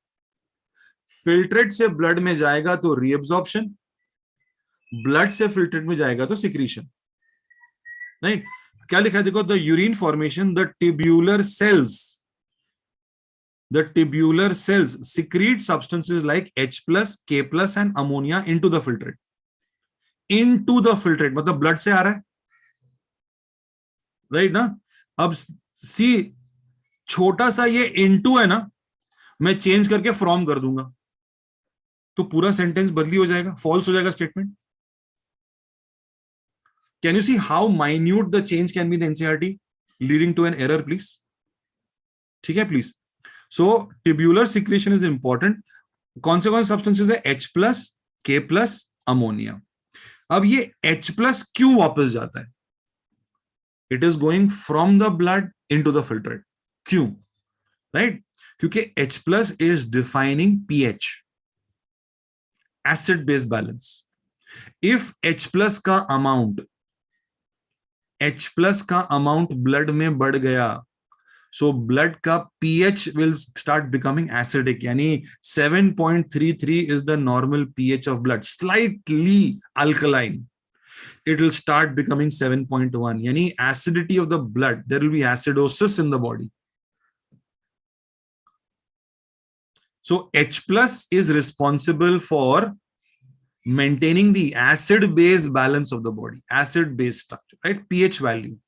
Filtrate से blood में जाएगा तो reabsorption, blood से filtrate में जाएगा तो secretion. Right? क्या लिखा है देखो, the urine formation, the tubular cells secrete substances like H+, K+ and ammonia into the filtrate. Into the filtrate मतलब blood से आ रहा है, right ना? अब सी छोटा सा ये into है ना, मैं चेंज करके from कर दूंगा तो पूरा सेंटेंस बदली हो जाएगा, false हो जाएगा statement. Can you see how minute the change can be in the NCERT, leading to an error, please? ठीक है, please. So tubular secretion is important. कौन से substances है? H+, K+, ammonia. अब ये H+ क्यों वापस जाता है? It is going from the blood into the filtrate. क्यों? Right? क्योंकि H+ is defining pH, acid-base balance. If H+ का amount blood में बढ़ गया, so blood का pH will start becoming acidic. यानी 7.33 is the normal pH of blood, slightly alkaline. It will start becoming 7.1. यानी acidity of the blood, there will be acidosis in the body. So H+ is responsible for maintaining the acid-base balance of the body, acid-base structure, right? pH value,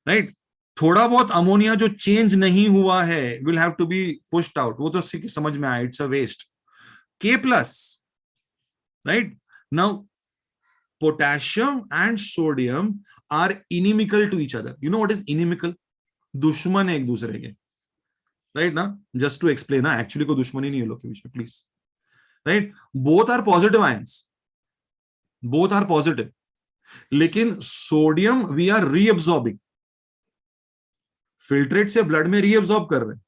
right? थोड़ा बहुत ammonia जो change नहीं हुआ है will have to be pushed out. वो तो समझ में आया, it's a waste. K+, right? Now potassium and sodium are inimical to each other. You know what is inimical? दुश्मन है एक दूसरे के, right ना? Just to explain, ना actually कोई दुश्मनी नहीं है लोग के बीच में, please. Right? Both are positive ions. Both are positive. लेकिन sodium we are reabsorbing. Filtrate से ब्लड में रीअब्सॉर्ब कर रहे हैं.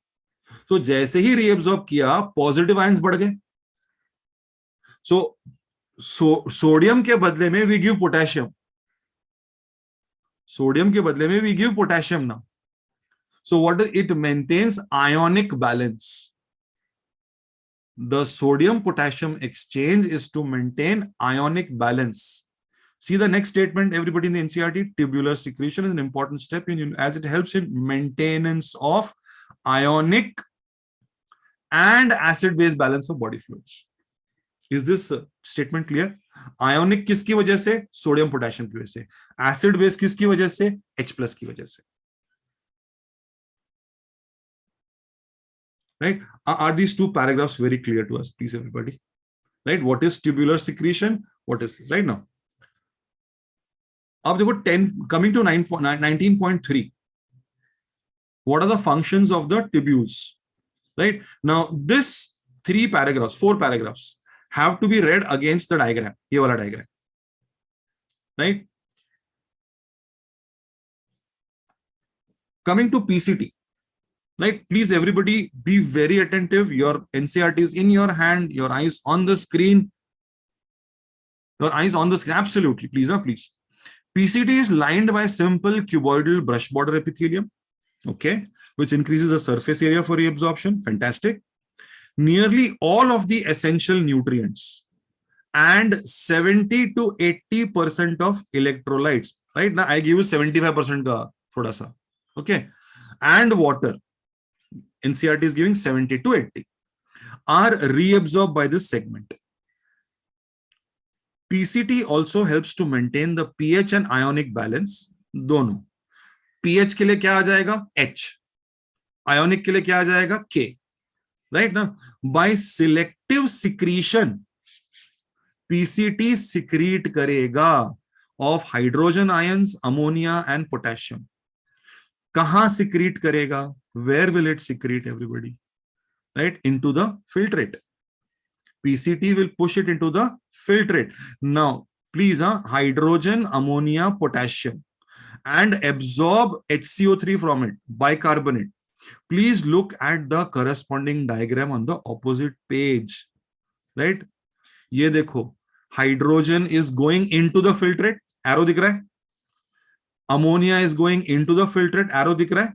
तो जैसे ही रीअब्सॉर्ब किया, पॉजिटिव आयंस बढ़ गए. सोडियम के बदले में वी गिव पोटेशियम. सोडियम के बदले में we give potassium now. So what it maintains ionic balance. The sodium potassium exchange is to maintain ionic balance. See the next statement, everybody in the NCERT. Tubular secretion is an important step in, as it helps in maintenance of ionic and acid-base balance of body fluids. Is this statement clear? Ionic किसकी वजह से? Sodium potassium की वजह से. Acid base किसकी वजह से? H+ की वजह से. Right? Are these two paragraphs very clear to us, please, everybody? Right? What is tubular secretion? What is this? Right now. अब देखो 10 coming to 19.3. What are the functions of the tubules? Right? Now this 4 paragraphs have to be read against the diagram. ये वाला diagram. Right? Coming to PCT, right? Please, everybody, be very attentive. Your NCERT is in your hand, your eyes on the screen. Your eyes on the screen, absolutely. Please, please. PCT is lined by simple cuboidal brush border epithelium, okay, which increases the surface area for reabsorption. Fantastic. Nearly all of the essential nutrients and 70 to 80% of electrolytes, right? Now I give you 75% ka thoda sa, okay, and water. NCERT is giving 70 to 80 are reabsorbed by this segment. PCT also helps to maintain the pH and ionic balance. दोनों pH के लिए क्या आ जाएगा H, ionic के लिए क्या आ जाएगा K, right? ना by selective secretion PCT secrete करेगा of hydrogen ions, ammonia and potassium. कहां secrete करेगा? Where will it secrete, everybody? Right, into the filtrate. PCT will push it into the filtrate. Now, please, hydrogen, ammonia, potassium, and absorb HCO3 from it, bicarbonate. Please look at the corresponding diagram on the opposite page. Right? ये देखो, hydrogen is going into the filtrate, arrow दिख रहा है. Ammonia is going into the filtrate, arrow दिख रहा है.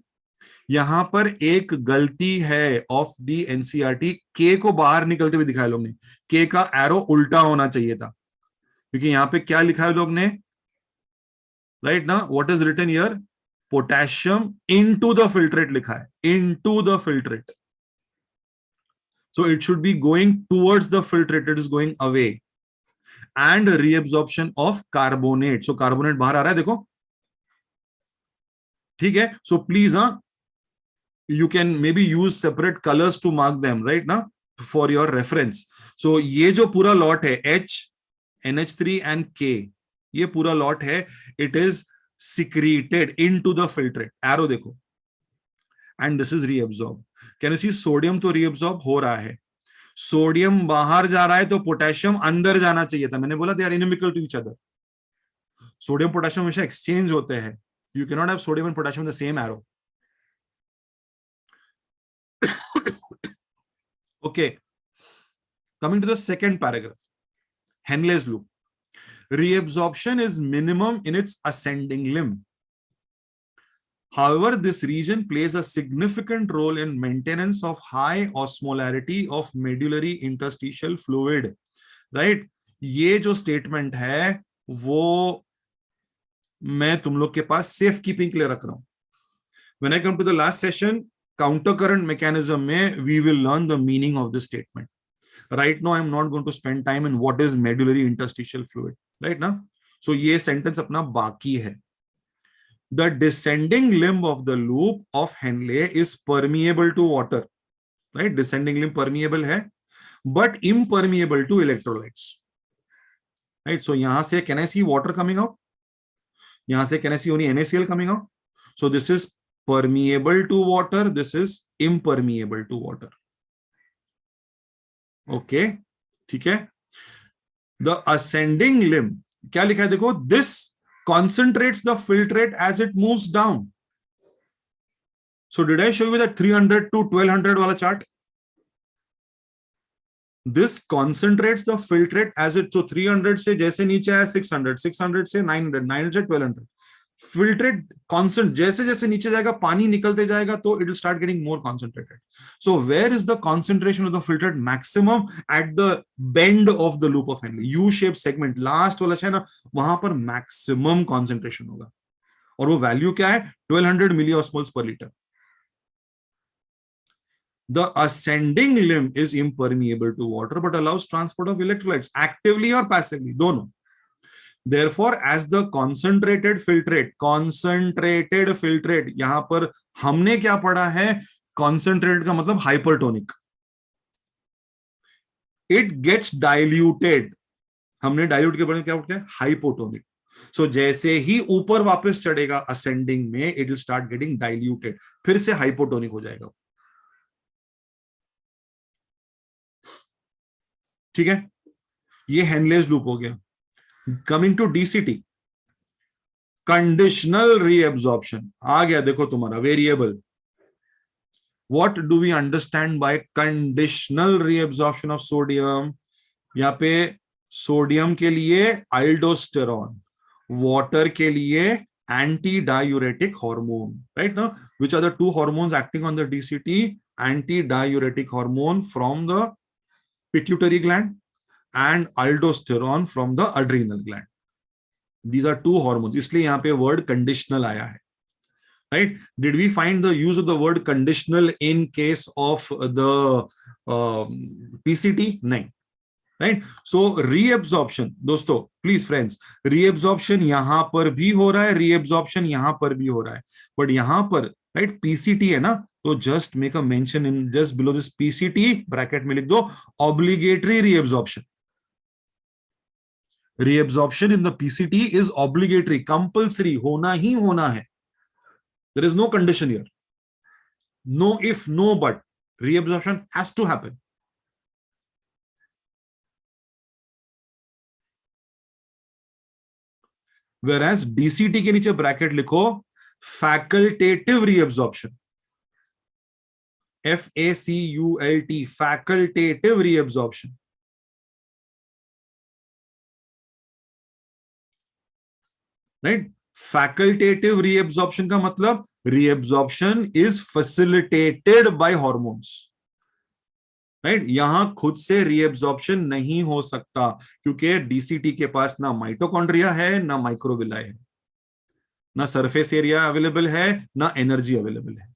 यहां पर एक गलती है ऑफ दी एनसीईआरटी, के को बाहर निकलते हुए दिखाया लोग ने. के का एरो उल्टा होना चाहिए था, क्योंकि यहां पे क्या लिखा है लोग ने, राइट ना, what is written here, potassium into the filtrate लिखा है, into the filtrate. So it should be going towards the filtrate, it is going away. And reabsorption of carbonate, so carbonate बाहर आ रहा है, देखो, ठीक है. So please, you can maybe use separate colors to mark them, right now, for your reference. So ये जो पूरा lot है H, NH3 and K, ये पूरा lot है, it is secreted into the filtrate, arrow देखो, and this is reabsorbed. Can you see sodium तो reabsorb हो रहा है, सोडियम बाहर जा रहा है, तो पोटेशियम अंदर जाना चाहिए था. मैंने बोला they are inimical to each other. Sodium potassium हमेशा एक्सचेंज होते हैं. You cannot have sodium and potassium in the same arrow. Okay, coming to the second paragraph, Henle's loop. Reabsorption is minimum in its ascending limb. However, this region plays a significant role in maintenance of high osmolarity of medullary interstitial fluid. Right? ये जो statement है, वो मैं तुम लोग के पास safe keeping के लिए रख रहा हूं. When I come to the last session, counter current mechanism mein we will learn the meaning of this statement. Right now I am not going to spend time in what is medullary interstitial fluid, right now. So ye sentence apna baki hai. The descending limb of the loop of Henle is permeable to water, right? Descending limb permeable hai, but impermeable to electrolytes, right? So yahan se can I see water coming out? Yahan se can I see only NaCl coming out? So this is permeable to water, this is impermeable to water. Okay, ठीक है. The ascending limb, क्या लिखा है देखो, this concentrates the filtrate as it moves down. So did I show you that 300 to 1200 वाला chart? This concentrates the filtrate as it, so 300 से जैसे नीचे आया 600, 600 से 900, 900 से 1200. Filtrate constant, जैसे जैसे नीचे जाएगा पानी निकलते जाएगा, तो it will start getting more concentrated. So where is the concentration of the filtrate maximum? At the bend of the loop of Henle, U-shaped segment, last वाला है ना, वहां पर maximum concentration होगा. और वो वैल्यू क्या है? 1200 milliosmoles per liter. The ascending limb is impermeable to water but allows transport of electrolytes actively or passively, दोनों. Therefore, as the concentrated filtrate, यहां पर हमने क्या पढ़ा है? Concentrated का मतलब hypertonic. It gets diluted. हमने dilute के बारे में क्या पढ़ा है? Hypotonic. So जैसे ही ऊपर वापस चढ़ेगा ascending में, it will start getting diluted. फिर से hypotonic हो जाएगा. ठीक है, ये Henle's loop हो गया. Coming to DCT, conditional reabsorption आ गया, देखो तुम्हारा variable. What do we understand by conditional reabsorption of sodium? यहाँ पे सोडियम के लिए aldosterone, water के लिए anti-diuretic hormone, right? Now, which are the two hormones acting on the DCT? Anti-diuretic hormone from the pituitary gland and aldosterone from the adrenal gland. These are two hormones. इसलिए यहाँ पे word conditional आया है. Right? Did we find the use of the word conditional in case of the PCT? नहीं. Right? So reabsorption, दोस्तों, please friends, reabsorption यहां पर भी हो रहा है, reabsorption यहां पर भी हो रहा है, but यहां पर right PCT है ना, तो just make a mention in just below this PCT bracket में लिख दो obligatory reabsorption. Reabsorption in the PCT is obligatory, compulsory, होना ही होना है. There is no condition here. No if, no but. Reabsorption has to happen. Whereas DCT के नीचे bracket लिखो facultative reabsorption. FACULT, facultative reabsorption. Right? Facultative reabsorption का मतलब reabsorption is facilitated by hormones. Right? यहां खुद से reabsorption नहीं हो सकता क्योंकि DCT के पास ना माइटोकॉन्ड्रिया है, ना माइक्रोविलाई है, ना सरफेस एरिया अवेलेबल है, ना एनर्जी अवेलेबल है.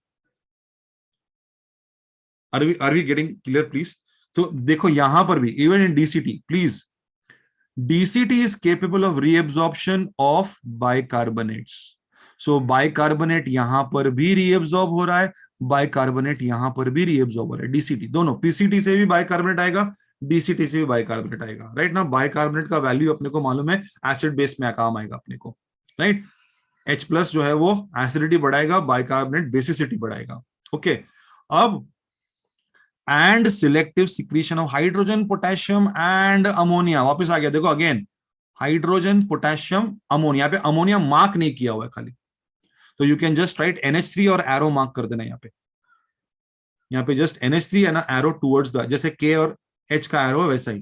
Are we getting clear, please? तो देखो यहां पर भी even in DCT, please, DCT is capable of reabsorption of bicarbonates. So bicarbonate यहां पर भी reabsorb हो रहा है, bicarbonate यहां पर भी reabsorb हो रहा है. DCT दोनों, PCT से भी bicarbonate आएगा, DCT से भी bicarbonate आएगा. राइट ना, bicarbonate का वैल्यू अपने को मालूम है, एसिड बेस में काम आएगा अपने को. राइट, H प्लस जो है वो एसिडिटी बढ़ाएगा, बाइकार्बोनेट बेसिसिटी बढ़ाएगा. ओके, अब and selective secretion of hydrogen, potassium and ammonia. वापस आ गया, देखो अगेन हाइड्रोजन, पोटेशियम, अमोनिया. यहाँ पे अमोनिया मार्क नहीं किया हुआ है खाली, तो you can just right NH3 और एरो मार्क कर देना. यहाँ पे जस्ट NH3 है ना, एरो टुवर्ड्स द, जैसे K और H का एरो है वैसा ही.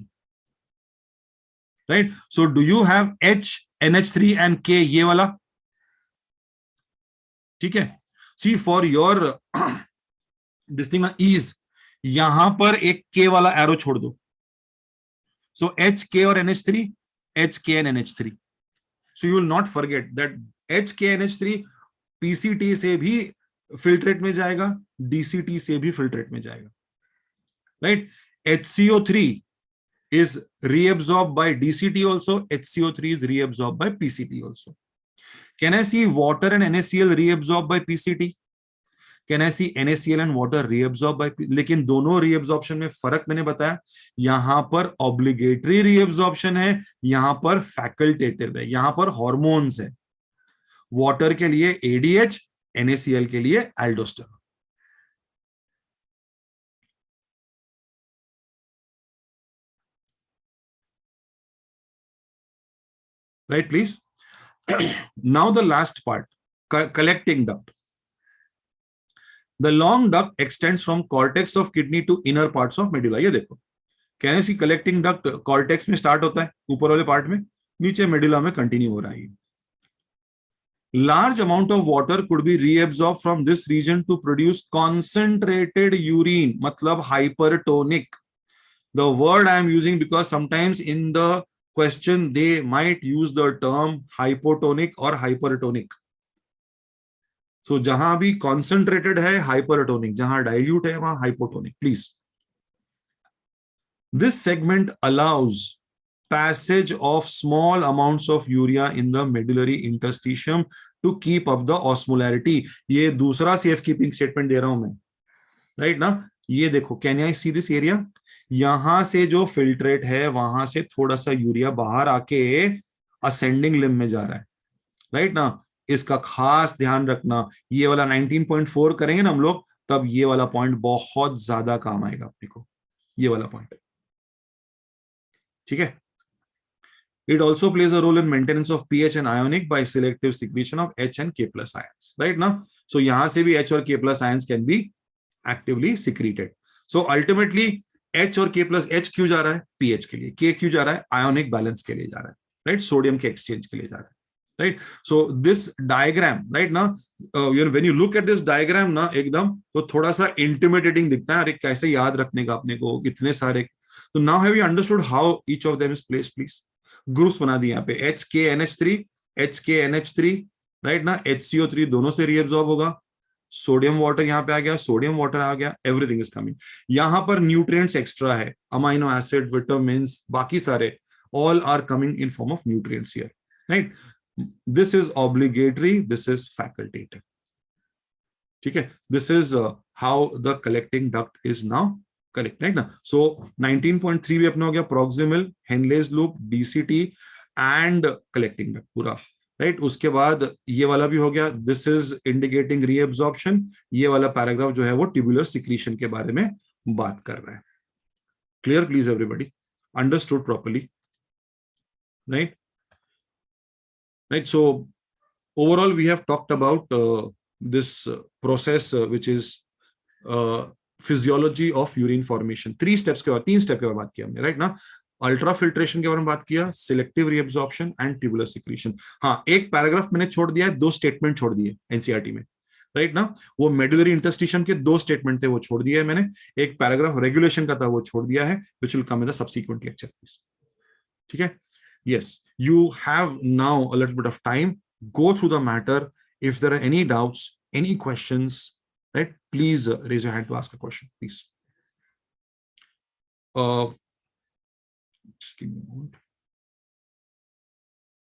Right, so do you have H, NH3 and K, ये वाला? ठीक है, see for your this thing is, यहां पर एक K वाला एरो छोड़ दो. सो HK और NH3, HK and NH3. So you will not forget that HKNH3 PCT से भी फिल्ट्रेट में जाएगा, DCT से भी फिल्ट्रेट में जाएगा. Right? HCO3 is reabsorbed by DCT also. HCO3 is reabsorbed by PCT also. Can I see water and NaCl reabsorbed by PCT? Can I see NaCl and water reabsorbed by लेकिन दोनों reabsorption में फर्क मैंने बताया. यहां पर obligatory reabsorption है, यहां पर facultative है, यहां पर hormones है. Water के लिए ADH, NaCl के लिए aldosterone. Right, please. Now the last part, collecting duct. The long duct extends from cortex of kidney to inner parts of medulla. ये देखो, can you see collecting duct cortex में start होता है, ऊपर वाले part में, नीचे medulla में continue हो रहा है. Large amount of water could be reabsorbed from this region to produce concentrated urine, मतलब hypertonic. The word I am using because sometimes in the question they might use the term hypotonic or hypertonic. So जहां भी concentrated है hypertonic, जहां dilute है वहां hypotonic. Please. This segment allows passage of small amounts of urea in the medullary interstitium to keep up the osmolarity. ये दूसरा safe keeping statement दे रहा हूं मैं, right ना? ये देखो, can I see this area? यहां से जो फिल्ट्रेट है वहां से थोड़ा सा यूरिया बाहर आके असेंडिंग लिम्ब में जा रहा है, राइट ना? इसका खास ध्यान रखना. ये वाला 19.4 करेंगे ना हम लोग, तब ये वाला पॉइंट बहुत ज्यादा काम आएगा अपने को, ये वाला पॉइंट. ठीक है, It also plays a role in maintenance of pH and ionic by selective secretion of H and K plus ions, right now. So यहाँ से भी H और K plus ions can be actively secreted. So ultimately H और K plus H क्यों जा रहा है? pH के लिए. K क्यों जा रहा है? Ionic balance के लिए जा रहा है, right? Sodium के exchange के लिए जा रहा है, right? So this diagram, right now, when you look at this diagram ना एकदम तो थोड़ा सा intimidating दिखता है. अरे कैसे याद रखने का अपने को इतने सारे. So now have you understood how each of them is placed, please? Groups बना दिए यहाँ पे HKNH3, HKNH3, राइट ना, HCO3 दोनों से रीअब्सॉर्ब होगा. सोडियम वाटर यहाँ पे आ गया, सोडियम वाटर आ गया, एवरीथिंग इज कमिंग. यहाँ पर न्यूट्रिएंट्स एक्स्ट्रा है, अमाइनो एसिड, विटामिन, बाकी सारे all are coming in form of nutrients here, right. This is obligatory, this is facultative. ठीक है, this is how the collecting duct is now correct, right ना. So 19.3 भी अपना हो गया, proximal, Henle's loop, DCT and collecting duct पूरा, right. उसके बाद ये वाला भी हो गया, दिस इज इंडिकेटिंग रीअब्सॉर्प्शन. ये वाला पैराग्राफ जो है वो ट्यूबुलर सिक्रीशन के बारे में बात कर रहा है. Clear please everybody, understood properly, right. Right, so overall we have talked about this process which is physiology of urine formation. 3 steps के बाद, 3 स्टेप के बाद बात किया हमने, राइट ना. अल्ट्रा फिल्ट्रेशन के बारे में बात किया, selective reabsorption and tubular secretion. हाँ, एक पैराग्राफ मैंने छोड़ दिया है, 2 स्टेटमेंट छोड़ दिए एनसीईआरटी में, राइट ना. वो मेडुलरी इंटरस्टिशन के 2 स्टेटमेंट थे, वो छोड़ दिया है मैंने. एक पैराग्राफ रेगुलेशन का था, वो छोड़ दिया है, which will come in the subsequent lecture please. ठीक है, yes, you have now a little bit of time, go through the matter. If there are any doubts, any questions, right, please raise your hand to ask a question, please. Just give me a moment.